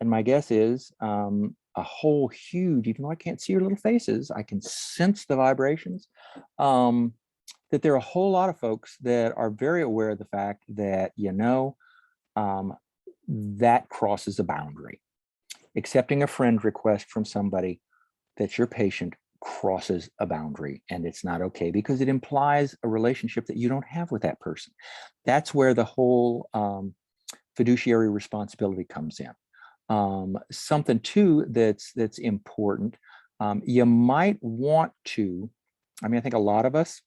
and my guess is a whole huge, even though I can't see your little faces, I can sense the vibrations, that there are a whole lot of folks that are very aware of the fact that, that crosses a boundary. accepting a friend request from somebody that's your patient crosses a boundary, and it's not okay because it implies a relationship that you don't have with that person. That's where the whole fiduciary responsibility comes in. Something too that's important. You might want to, I mean, I think a lot of us,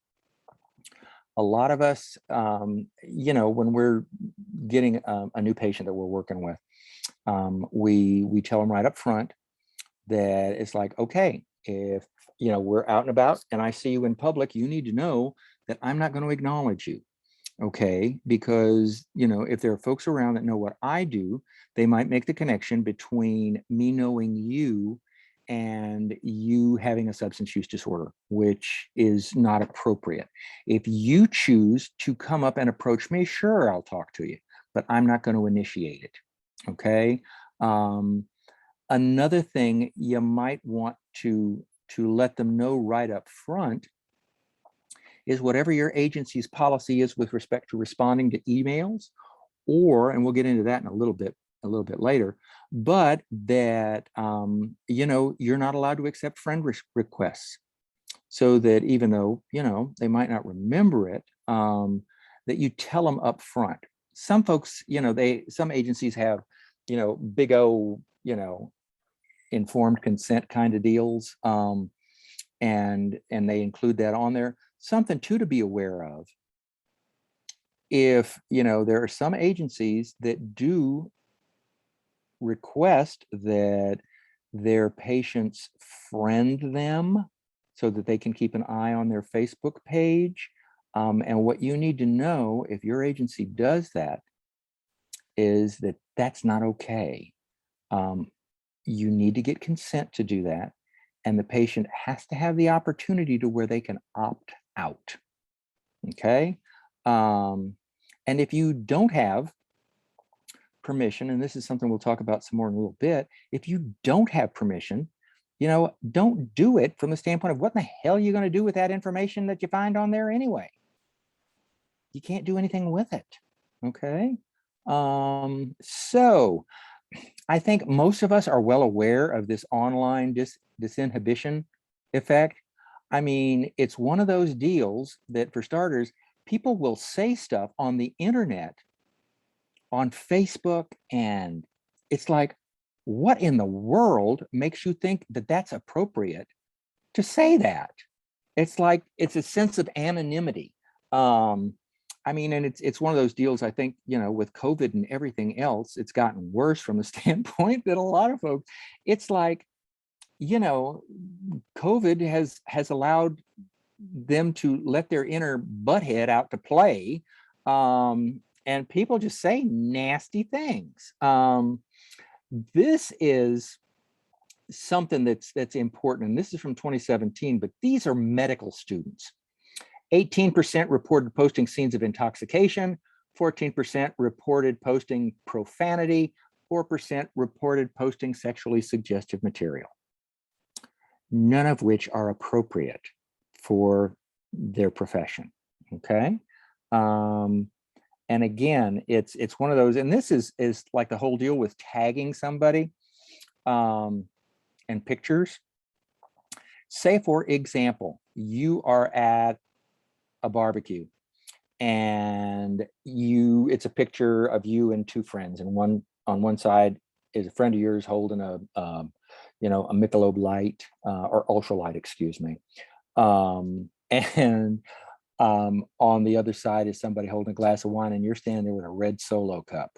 you know, when we're getting a new patient that we're working with, we tell them right up front that it's like, okay, if you know we're out and about and I see you in public, you need to know that I'm not going to acknowledge you. Okay, because you know, if there are folks around that know what I do, they might make the connection between me knowing you and you having a substance use disorder, which is not appropriate. If you choose to come up and approach me, sure, I'll talk to you, but I'm not going to initiate it. Okay. Another thing you might want to let them know right up front is whatever your agency's policy is with respect to responding to emails, or, and we'll get into that in a little bit later, but that you know, you're not allowed to accept friend requests. So that even though, you know, they might not remember it, that you tell them up front. Some folks, you know, some agencies have, you know, big O, you know, informed consent kind of deals, and they include that on there. Something too to be aware of, if you know, there are some agencies that do request that their patients friend them so that they can keep an eye on their Facebook page. And what you need to know if your agency does that is that that's not okay. You need to get consent to do that, and the patient has to have the opportunity to where they can opt out. Okay. And if you don't have permission, and this is something we'll talk about some more in a little bit, if you don't have permission, you know, don't do it from the standpoint of what in the hell are you going to do with that information that you find on there anyway? You can't do anything with it. Okay. So I think most of us are well aware of this online disinhibition effect. I mean, it's one of those deals that, for starters, people will say stuff on the internet, on Facebook, and it's like, what in the world makes you think that that's appropriate to say that? It's like, it's a sense of anonymity. I mean, and it's one of those deals, I think, you know, with COVID and everything else, it's gotten worse from the standpoint that a lot of folks, it's like, you know, COVID has allowed them to let their inner butthead out to play, and people just say nasty things. This is something that's important, and this is from 2017, but these are medical students. 18% reported posting scenes of intoxication, 14% reported posting profanity, 4% reported posting sexually suggestive material, none of which are appropriate for their profession. Okay. And again, it's one of those, and this is like the whole deal with tagging somebody, and pictures. Say, for example, you are at a barbecue and it's a picture of you and two friends, and on one side is a friend of yours holding a you know, a Michelob Light, or ultralight, excuse me, and on the other side is somebody holding a glass of wine, and you're standing there with a red Solo cup.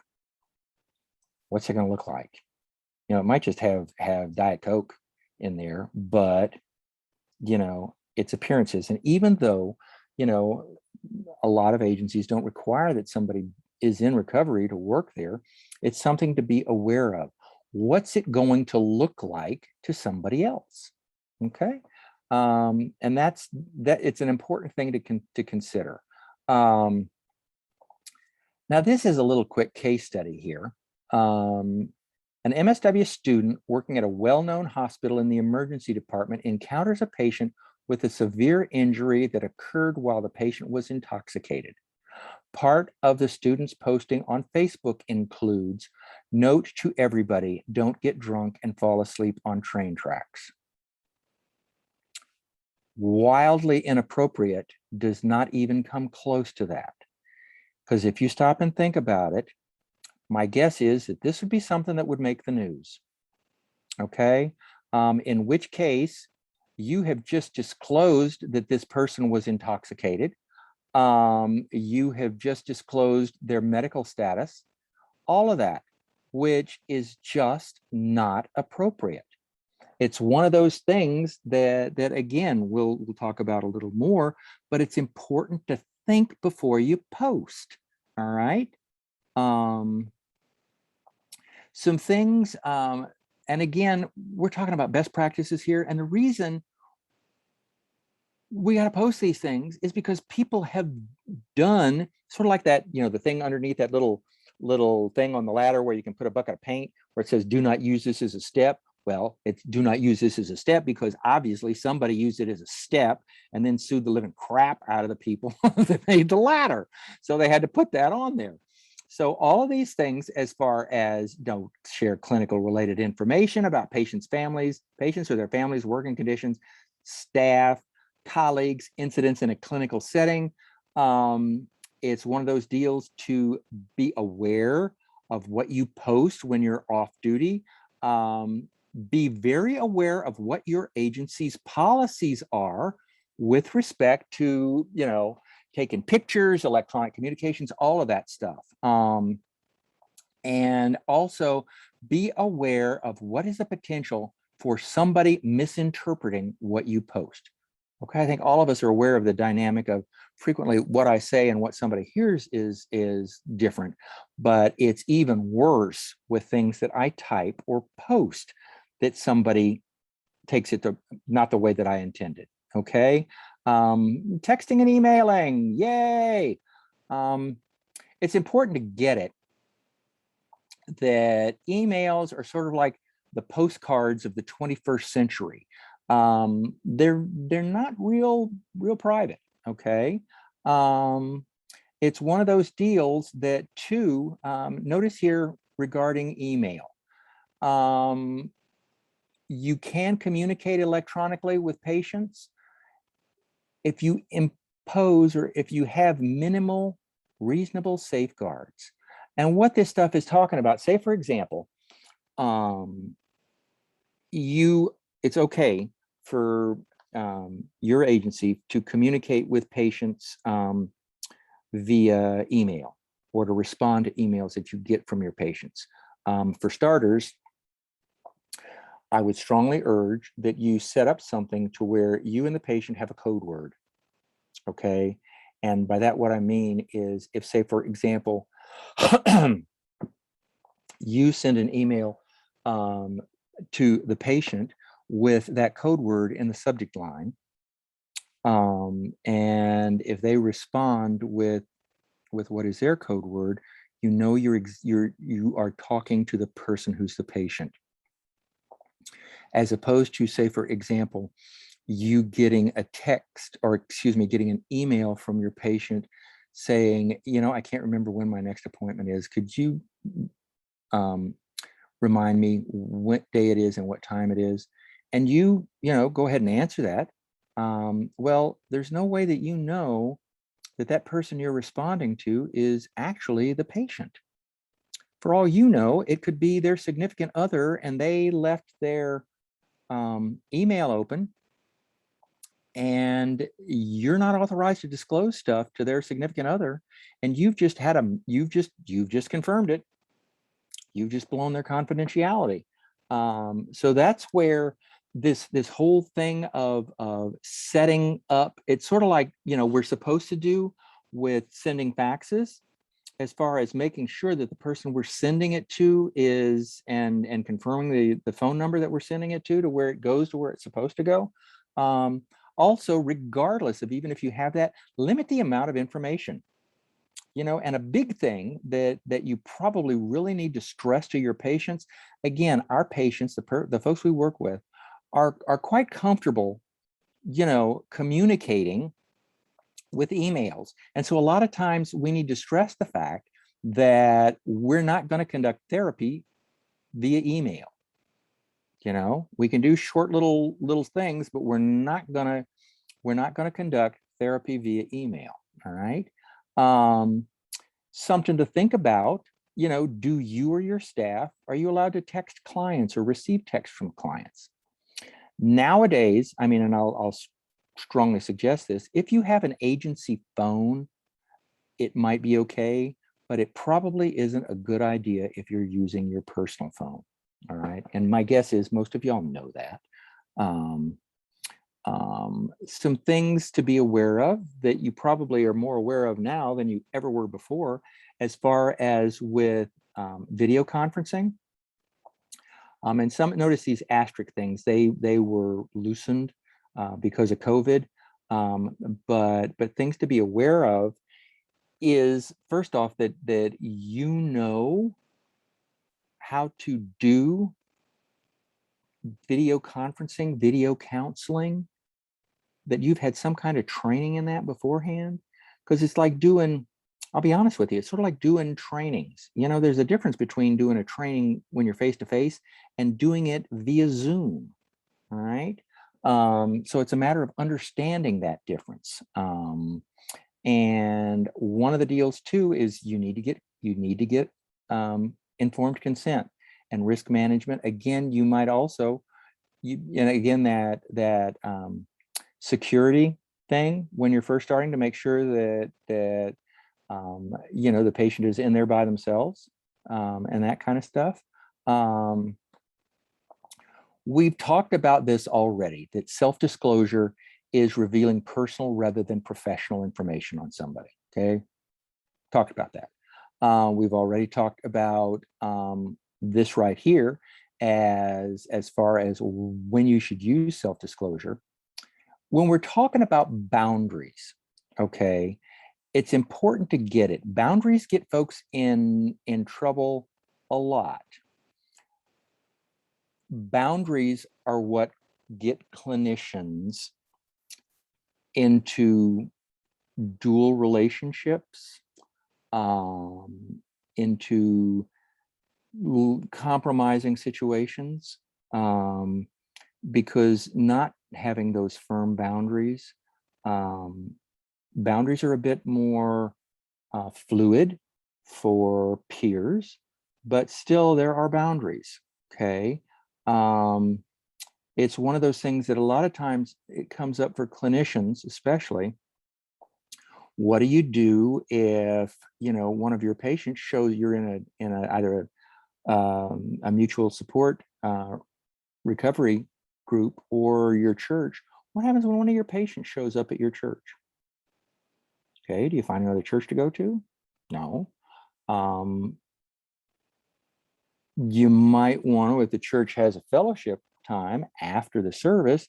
What's it going to look like? You know, it might just have Diet Coke in there, but you know, it's appearances. And even though, you know, a lot of agencies don't require that somebody is in recovery to work there, it's something to be aware of. What's it going to look like to somebody else? Okay. And that's it's an important thing to consider. Now, this is a little quick case study here. An MSW student working at a well-known hospital in the emergency department encounters a patient with a severe injury that occurred while the patient was intoxicated. Part of the students posting on Facebook includes, note to everybody, don't get drunk and fall asleep on train tracks. Wildly inappropriate does not even come close to that. Because if you stop and think about it, my guess is that this would be something that would make the news. Okay, in which case you have just disclosed that this person was intoxicated. You have just disclosed their medical status, all of that, which is just not appropriate. It's one of those things that again, we'll talk about a little more, but it's important to think before you post. All right. Some things, and again, we're talking about best practices here. And the reason we got to post these things is because people have done sort of like that, you know, the thing underneath that little thing on the ladder where you can put a bucket of paint where it says, do not use this as a step. Well, it's do not use this as a step because obviously somebody used it as a step and then sued the living crap out of the people that made the ladder. So they had to put that on there. So all of these things, as far as don't share clinical related information about patients' families, patients or their families' working conditions, staff, colleagues, incidents in a clinical setting. It's one of those deals to be aware of what you post when you're off duty. Be very aware of what your agency's policies are with respect to, you know, taking pictures, electronic communications, all of that stuff. And also be aware of what is the potential for somebody misinterpreting what you post. Okay, I think all of us are aware of the dynamic of frequently what I say and what somebody hears is different, but it's even worse with things that I type or post that somebody takes it to not the way that I intended. Okay, texting and emailing, yay. It's important to get it that emails are sort of like the postcards of the 21st century. They're not real private. Okay, it's one of those deals that too. Notice here regarding email. You can communicate electronically with patients if you impose or if you have minimal reasonable safeguards. And what this stuff is talking about, say for example, it's okay for your agency to communicate with patients via email or to respond to emails that you get from your patients. For starters, I would strongly urge that you set up something to where you and the patient have a code word. Okay. And by that, what I mean is if, say, for example, you send an email to the patient with that code word in the subject line. And if they respond with what is their code word, you know you are talking to the person who's the patient. As opposed to, say, for example, you getting a text or getting an email from your patient saying, you know, I can't remember when my next appointment is. Could you remind me what day it is and what time it is? And you know, go ahead and answer that. Well, there's no way that you know that person you're responding to is actually the patient. For all you know, it could be their significant other and they left their email open and you're not authorized to disclose stuff to their significant other, and you've just confirmed it. You've just blown their confidentiality. So that's where this whole thing of setting up, it's sort of like, you know, we're supposed to do with sending faxes, as far as making sure that the person we're sending it to is and confirming the phone number that we're sending it to where it goes to where it's supposed to go. Also, regardless of even if you have that, limit the amount of information. You know, and a big thing that you probably really need to stress to your patients, again, our patients, the folks we work with, are quite comfortable, you know, communicating with emails. And so a lot of times we need to stress the fact that we're not going to conduct therapy via email. You know, we can do short little things, but we're not going to conduct therapy via email. All right. Something to think about, you know, do you or your staff, are you allowed to text clients or receive text from clients? Nowadays, I mean, and I'll strongly suggest this, if you have an agency phone, it might be okay, but it probably isn't a good idea if you're using your personal phone. All right. And my guess is most of y'all know that. Some things to be aware of that you probably are more aware of now than you ever were before, as far as with video conferencing. And some, notice these asterisk things, they were loosened because of COVID. But things to be aware of is, first off, that you know how to do video conferencing, video counseling, that you've had some kind of training in that beforehand. Because it's like doing, I'll be honest with you, it's sort of like doing trainings. You know, there's a difference between doing a training when you're face to face and doing it via Zoom. All right. So it's a matter of understanding that difference. And one of the deals too is you need to get informed consent and risk management. Again, you might also, and again, that security thing when you're first starting, to make sure that you know, the patient is in there by themselves, and that kind of stuff. We've talked about this already, that self-disclosure is revealing personal rather than professional information on somebody. Okay, talked about that. We've already talked about this right here as far as when you should use self-disclosure. When we're talking about boundaries, okay, it's important to get it. Boundaries get folks in trouble a lot. Boundaries are what get clinicians into dual relationships, into compromising situations, because not having those firm boundaries, boundaries are a bit more fluid for peers, but still there are boundaries. Okay. It's one of those things that a lot of times it comes up for clinicians, especially. What do you do if, you know, one of your patients shows you're in either a mutual support recovery group or your church? What happens when one of your patients shows up at your church? Okay, do you find another church to go to? No. You might want to, if the church has a fellowship time after the service,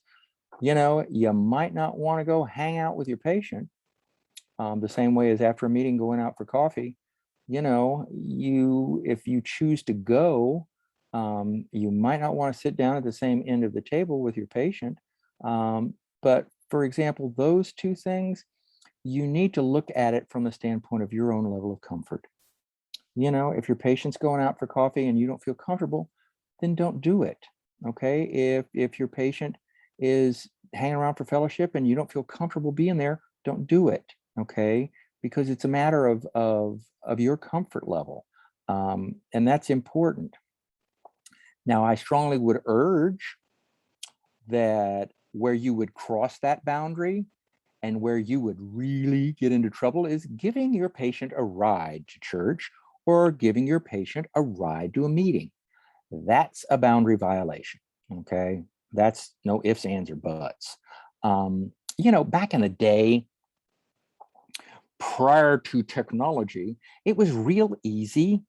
you know, you might not want to go hang out with your patient the same way as after a meeting going out for coffee. You know, if you choose to go, you might not want to sit down at the same end of the table with your patient. But for example, those two things, you need to look at it from the standpoint of your own level of comfort. You know, if your patient's going out for coffee and you don't feel comfortable, then don't do it. Okay. If your patient is hanging around for fellowship and you don't feel comfortable being there, don't do it. Okay. Because it's a matter of your comfort level. And that's important. Now, I strongly would urge that where you would cross that boundary and where you would really get into trouble is giving your patient a ride to church or giving your patient a ride to a meeting. That's a boundary violation. Okay. That's no ifs, ands, or buts. You know, back in the day, prior to technology, it was real easy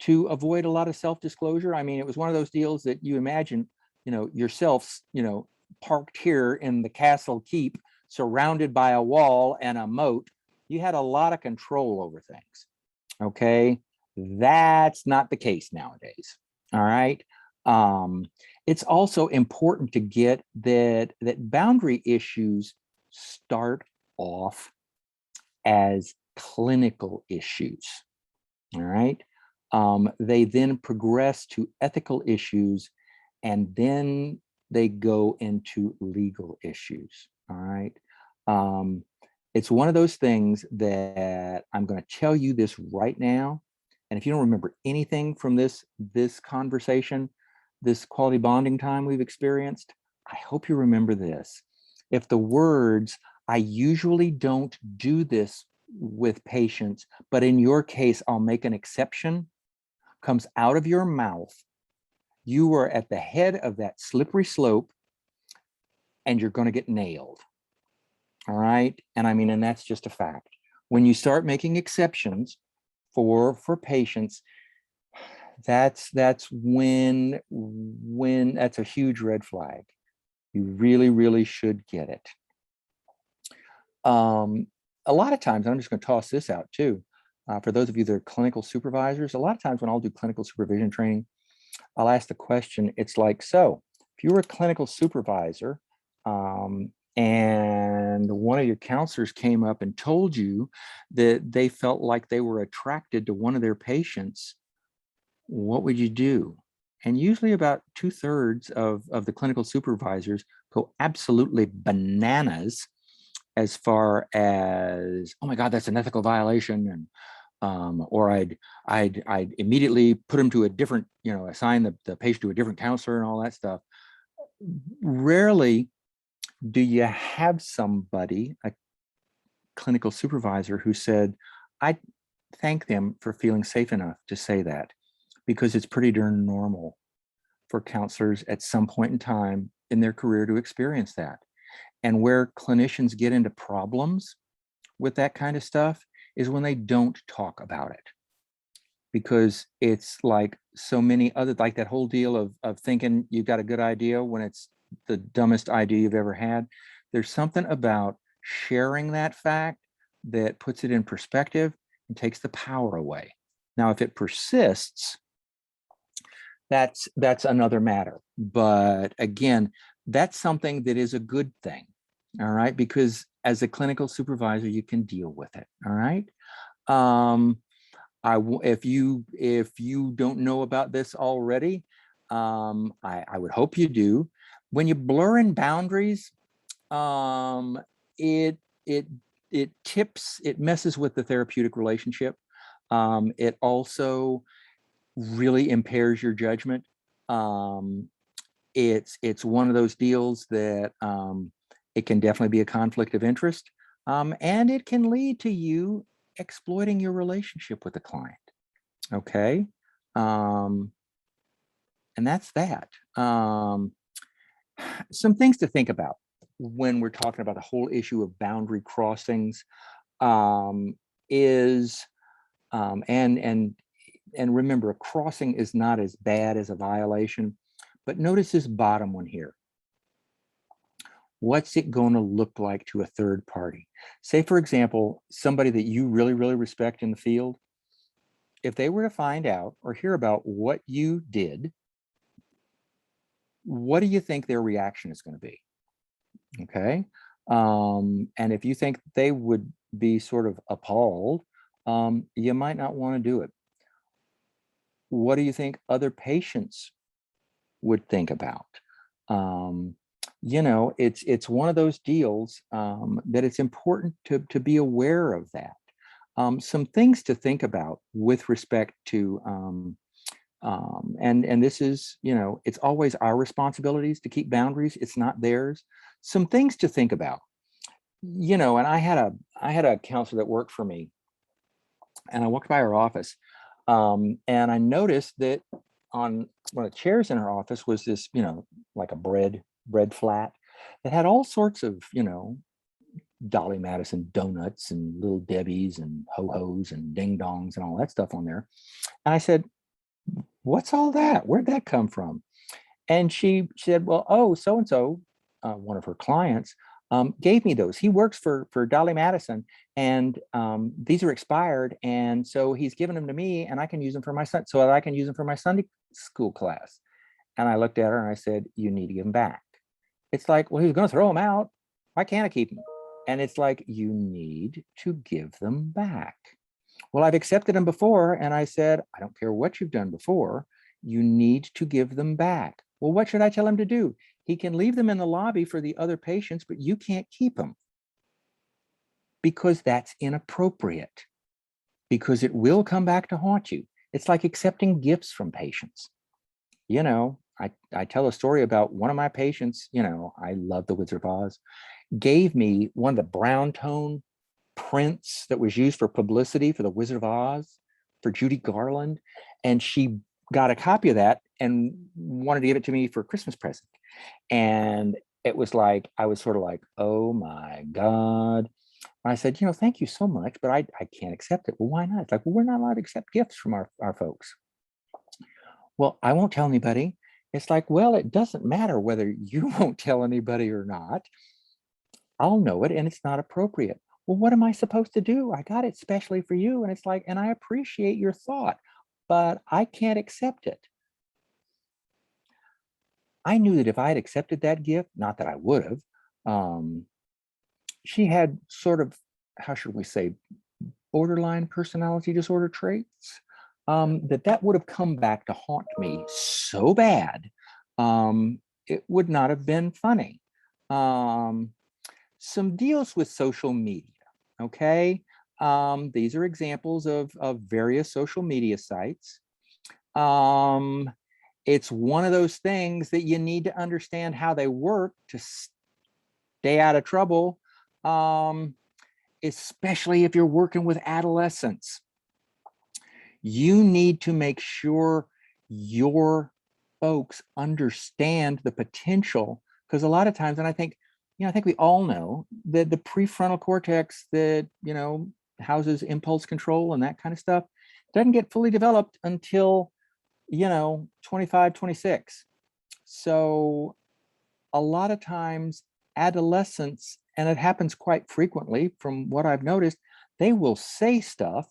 to avoid a lot of self-disclosure. I mean, it was one of those deals that you imagine, you know, yourself, you know, parked here in the castle keep, surrounded by a wall and a moat. You had a lot of control over things. Okay. That's not the case nowadays. All right. It's also important to get that boundary issues start off as clinical issues. All right. They then progress to ethical issues, and then they go into legal issues. All right. It's one of those things that I'm going to tell you this right now. And if you don't remember anything from this conversation, this quality bonding time we've experienced, I hope you remember this. If the words, "I usually don't do this with patients, but in your case, I'll make an exception," comes out of your mouth, you are at the head of that slippery slope and you're going to get nailed. All right. And I mean, and that's just a fact. When you start making exceptions for patients, that's when that's a huge red flag. You really, really should get it. A lot of times, I'm just going to toss this out too. For those of you that are clinical supervisors, a lot of times when I'll do clinical supervision training, I'll ask the question, it's like, so if you were a clinical supervisor and one of your counselors came up and told you that they felt like they were attracted to one of their patients, what would you do? And usually about 2/3 of the clinical supervisors go absolutely bananas as far as, oh my God, that's an ethical violation. And or I'd immediately put them to a different, assign the patient to a different counselor and all that stuff. Rarely do you have somebody, a clinical supervisor, who said, I thank them for feeling safe enough to say that, because it's pretty darn normal for counselors at some point in time in their career to experience that. And where clinicians get into problems with that kind of stuff is when they don't talk about it, because it's like so many other, like that whole deal of thinking you've got a good idea when it's the dumbest idea you've ever had. There's something about sharing that fact that puts it in perspective and takes the power away. Now, if it persists, that's another matter. But again, that's something that is a good thing. All right, because as a clinical supervisor, you can deal with it. All right. If you don't know about this already, I would hope you do. When you blur in boundaries, it messes with the therapeutic relationship. It also really impairs your judgment. It's one of those deals that it can definitely be a conflict of interest, and it can lead to you exploiting your relationship with the client. Okay. And that's that. Some things to think about when we're talking about the whole issue of boundary crossings is, and remember, a crossing is not as bad as a violation, but notice this bottom one here. What's it going to look like to a third party? Say, for example, somebody that you really, really respect in the field, if they were to find out or hear about what you did, what do you think their reaction is going to be? Okay. And if you think they would be sort of appalled, you might not want to do it. What do you think other patients would think about? It's one of those deals that it's important to be aware of that. Some things to think about with respect to, and this is, it's always our responsibilities to keep boundaries. It's not theirs. Some things to think about, and I had a counselor that worked for me, and I walked by her office, and I noticed that on one of the chairs in her office was this, like a bread flat that had all sorts of, Dolly Madison donuts and Little Debbie's and ho-hos and ding dongs and all that stuff on there. And I said, what's all that? Where'd that come from? And she said, well, oh, so-and-so, one of her clients, gave me those. He works for Dolly Madison, and these are expired. And so he's given them to me, and I can use them for my son, so that I can use them for my Sunday school class. And I looked at her and I said, you need to give them back. It's like, well, he was going to throw them out. Why can't I keep them? And it's like, you need to give them back. Well, I've accepted them before. And I said, I don't care what you've done before. You need to give them back. Well, what should I tell him to do? He can leave them in the lobby for the other patients, but you can't keep them because that's inappropriate, because it will come back to haunt you. It's like accepting gifts from patients. You know, I tell a story about one of my patients, you know, I love the Wizard of Oz, gave me one of the brown tone prints that was used for publicity for the Wizard of Oz for Judy Garland. And she got a copy of that and wanted to give it to me for a Christmas present. And it was like, I was sort of like, oh my God. I said, you know, thank you so much, but I can't accept it. Well, why not? It's like, well, we're not allowed to accept gifts from our folks. Well, I won't tell anybody. It's like, well, it doesn't matter whether you won't tell anybody or not. I'll know it and it's not appropriate. Well, what am I supposed to do? I got it specially for you. And it's like, and I appreciate your thought, but I can't accept it. I knew that if I had accepted that gift, not that I would have, she had sort of, how should we say, borderline personality disorder traits, that would have come back to haunt me so bad, it would not have been funny. Some deals with social media, okay? These are examples of various social media sites. It's one of those things that you need to understand how they work to stay out of trouble, especially if you're working with adolescents. You need to make sure your folks understand the potential, because a lot of times, and I think, you know, I think we all know that the prefrontal cortex that, you know, houses impulse control and that kind of stuff doesn't get fully developed until, you know, 25, 26. So a lot of times adolescents, and it happens quite frequently from what I've noticed, they will say stuff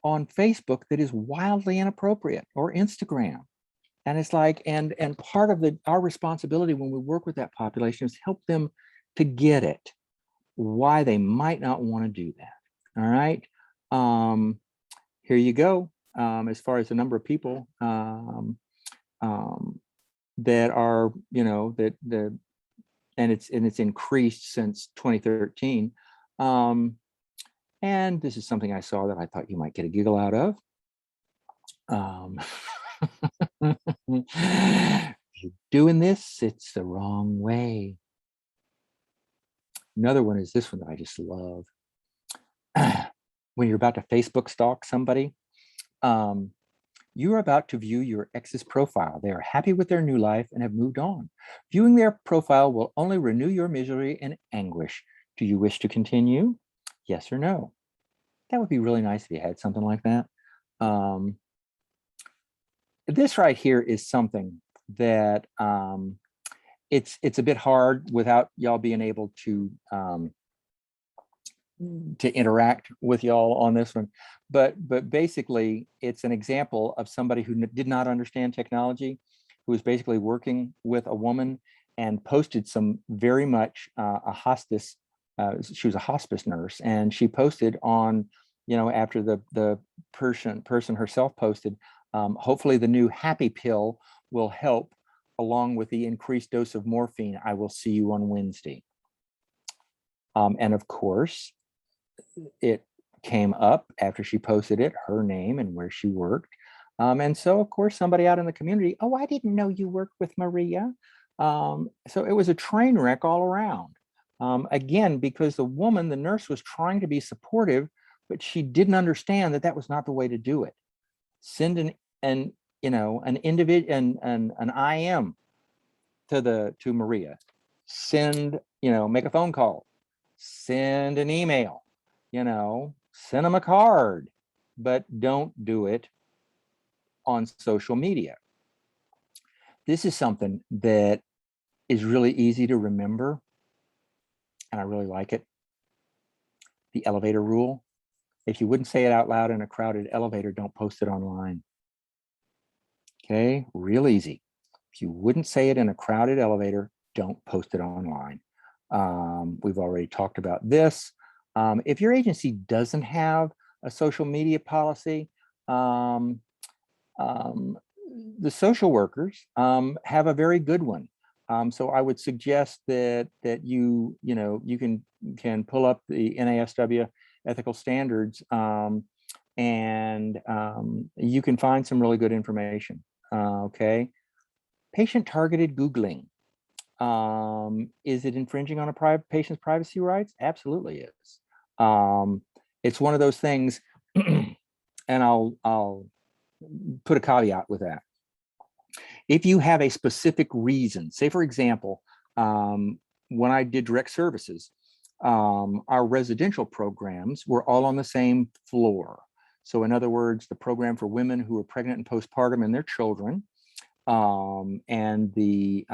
on Facebook that is wildly inappropriate, or Instagram. And it's like, and part of our responsibility when we work with that population is help them to get it, why they might not want to do that. All right. Here you go. As far as the number of people that are, you know, and it's increased since 2013. And this is something I saw that I thought you might get a giggle out of. You're doing this, it's the wrong way. Another one is this one that I just love. When you're about to Facebook stalk somebody, you are about to view your ex's profile. They are happy with their new life and have moved on. Viewing their profile will only renew your misery and anguish. Do you wish to continue? Yes or no? That would be really nice if you had something like that. This right here is something that it's a bit hard without y'all being able to interact with y'all on this one, but basically it's an example of somebody who did not understand technology, who was basically working with a woman and posted some very much a hospice. She was a hospice nurse, and she posted on, you know, after the person herself posted, hopefully the new happy pill will help along with the increased dose of morphine. I will see you on Wednesday. And of course, it came up after she posted it, her name and where she worked. And so, of course, somebody out in the community, oh, I didn't know you worked with Maria. So it was a train wreck all around. Again, because the woman, the nurse, was trying to be supportive, but she didn't understand that that was not the way to do it. Send an individual, an IM to Maria. Send, make a phone call, send an email, send them a card, but don't do it on social media. This is something that is really easy to remember, and I really like it. The elevator rule. If you wouldn't say it out loud in a crowded elevator, don't post it online. Okay, real easy. If you wouldn't say it in a crowded elevator, don't post it online. We've already talked about this. If your agency doesn't have a social media policy, the social workers have a very good one. So I would suggest that you can pull up the NASW ethical standards, and you can find some really good information. Okay, patient targeted Googling. Is it infringing on a patient's privacy rights? Absolutely is. It's one of those things, and I'll put a caveat with that. If you have a specific reason, say for example, when I did direct services, our residential programs were all on the same floor. So in other words, the program for women who are pregnant and postpartum and their children, and the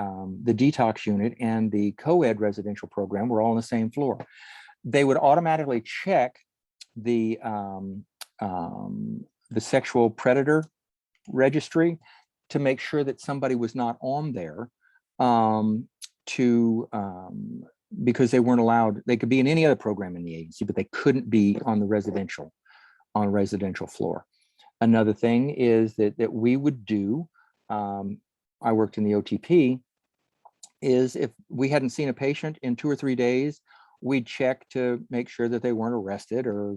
detox unit and the co-ed residential program were all on the same floor. They would automatically check the sexual predator registry to make sure that somebody was not on there, because they weren't allowed. They could be in any other program in the agency, but they couldn't be on the residential floor. Another thing is that we would do, I worked in the OTP, is if we hadn't seen a patient in 2 or 3 days, we'd check to make sure that they weren't arrested or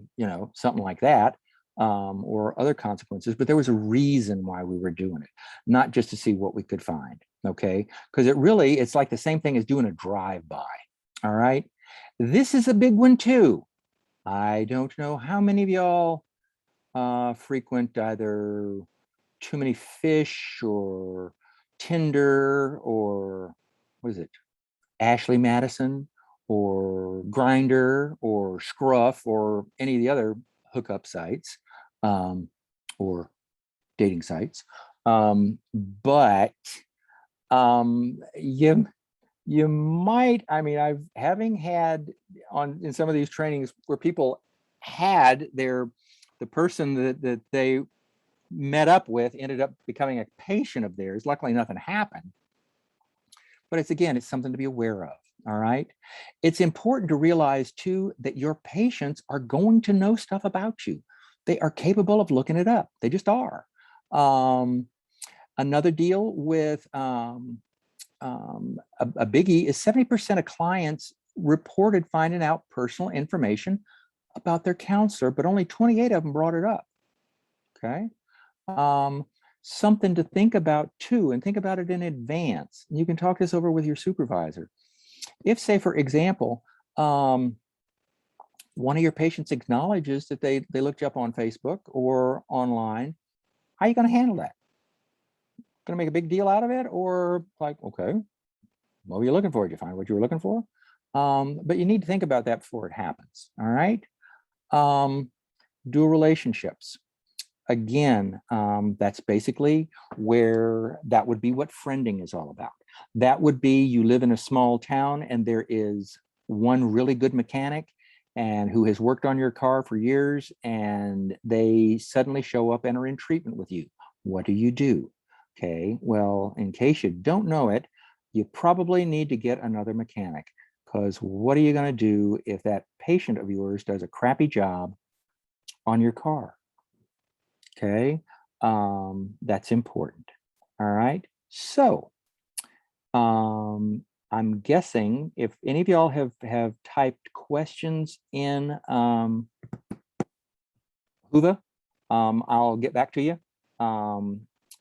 something like that, or other consequences. But there was a reason why we were doing it, not just to see what we could find. Okay, because it's like the same thing as doing a drive-by. All right, this is a big one too. I don't know how many of y'all frequent either Too Many Fish or Tinder or what is it, Ashley Madison or Grindr or Scruff or any of the other hookup sites, or dating sites. But you might, having had in some of these trainings where people had the person that they met up with ended up becoming a patient of theirs. Luckily, nothing happened. But it's something to be aware of. All right. It's important to realize too that your patients are going to know stuff about you. They are capable of looking it up. They just are. Another deal with a biggie is 70% of clients reported finding out personal information about their counselor, but only 28 of them brought it up. Okay. Something to think about too, and think about it in advance. You can talk this over with your supervisor. If, say, for example, one of your patients acknowledges that they looked you up on Facebook or online, how are you going to handle that? Going to make a big deal out of it, or like, okay, what were you looking for? Did you find what you were looking for? But you need to think about that before it happens. All right. Dual relationships. Again, that's basically where that would be what friending is all about. That would be you live in a small town and there is one really good mechanic and who has worked on your car for years, and they suddenly show up and are in treatment with you. What do? Okay, well, in case you don't know it, you probably need to get another mechanic, because what are you going to do if that patient of yours does a crappy job on your car? Okay, that's important. All right, so I'm guessing if any of y'all have typed questions in Whova, I'll get back to you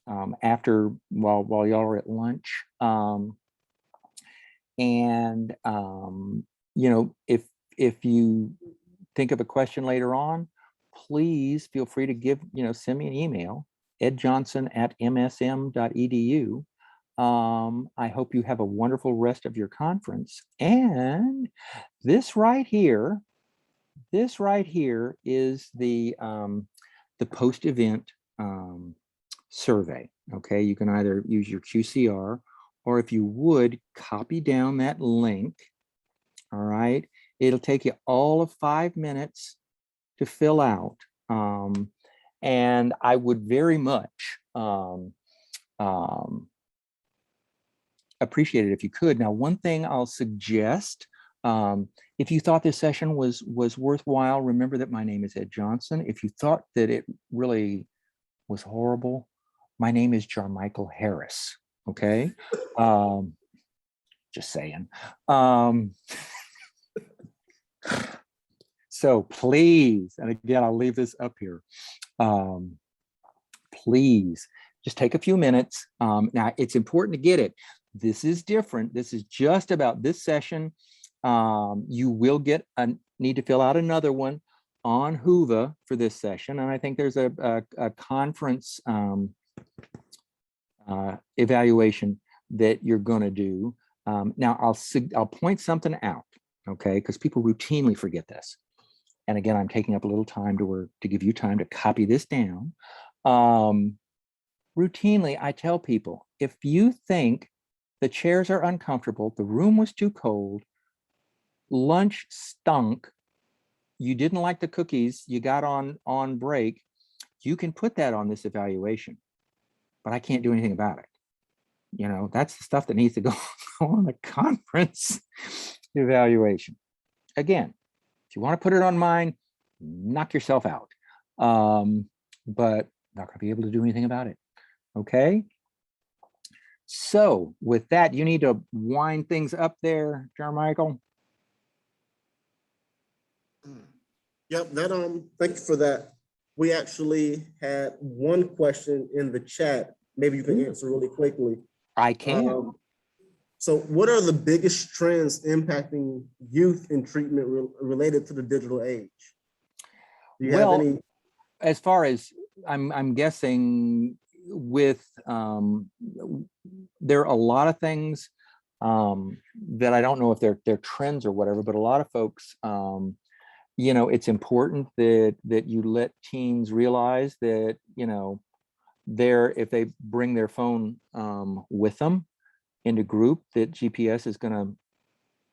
after while y'all are at lunch. If you think of a question later on, please feel free to send me an email, edjohnson@msm.edu. I hope you have a wonderful rest of your conference. And this right here is the post-event survey. Okay, you can either use your QCR, or if you would, copy down that link. All right, it'll take you all of 5 minutes to fill out, and I would very much appreciate it if you could. Now, one thing I'll suggest If you thought this session was worthwhile, remember that my name is Ed Johnson. If you thought that it really was horrible, my name is Jarmichael Harris. Okay, just saying. So please, and again, I'll leave this up here. Please just take a few minutes. Now, it's important to get it. This is different. This is just about this session. You will need to fill out another one on Whova for this session. And I think there's a conference evaluation that you're going to do. Now, I'll point something out, okay? Because people routinely forget this. And again, I'm taking up a little time to give you time to copy this down. Routinely, I tell people, if you think the chairs are uncomfortable, the room was too cold, lunch stunk, you didn't like the cookies you got on break, you can put that on this evaluation, but I can't do anything about it. You know, that's the stuff that needs to go on the conference evaluation. Again, if you want to put it on mine, knock yourself out. But not going to be able to do anything about it. Okay. So with that, you need to wind things up there, Jarmichael. Yep, thank you for that. We actually had one question in the chat. Maybe you can answer really quickly. I can. So what are the biggest trends impacting youth in treatment related to the digital age? Do you have any? As far as I'm guessing with, there are a lot of things that I don't know if they're trends or whatever, but a lot of folks, you know, it's important that you let teens realize that, you know, if they bring their phone with them into group, that GPS is going to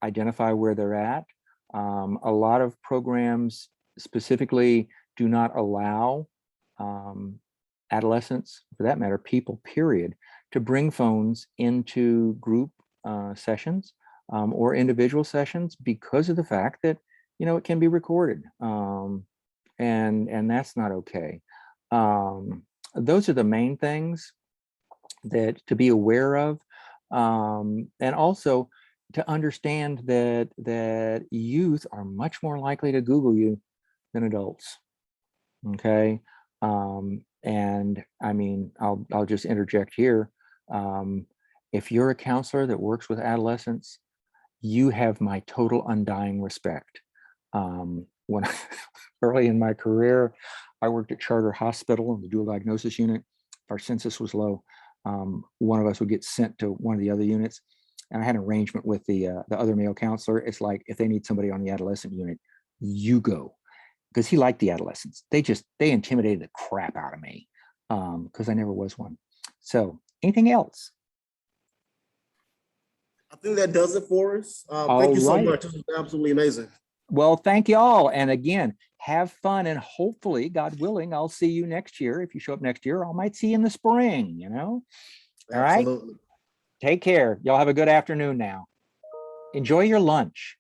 identify where they're at. A lot of programs specifically do not allow adolescents, for that matter, people, period, to bring phones into group sessions or individual sessions because of the fact that, you know, it can be recorded, and that's not okay. Those are the main things that to be aware of, and also to understand that youth are much more likely to Google you than adults. Okay, and I mean, I'll just interject here. If you're a counselor that works with adolescents, you have my total undying respect. When early in my career, I worked at Charter Hospital in the dual diagnosis unit. If our census was low, one of us would get sent to one of the other units, and I had an arrangement with the other male counselor. It's like, if they need somebody on the adolescent unit, you go, because he liked the adolescents. They intimidated the crap out of me because I never was one. So anything else? I think that does it for us. Thank you so much. This was absolutely amazing. Well, thank you all. And again, have fun, and hopefully, God willing, I'll see you next year. If you show up next year, I might see you in the spring, you know? All right. Take care. Y'all have a good afternoon now. Enjoy your lunch.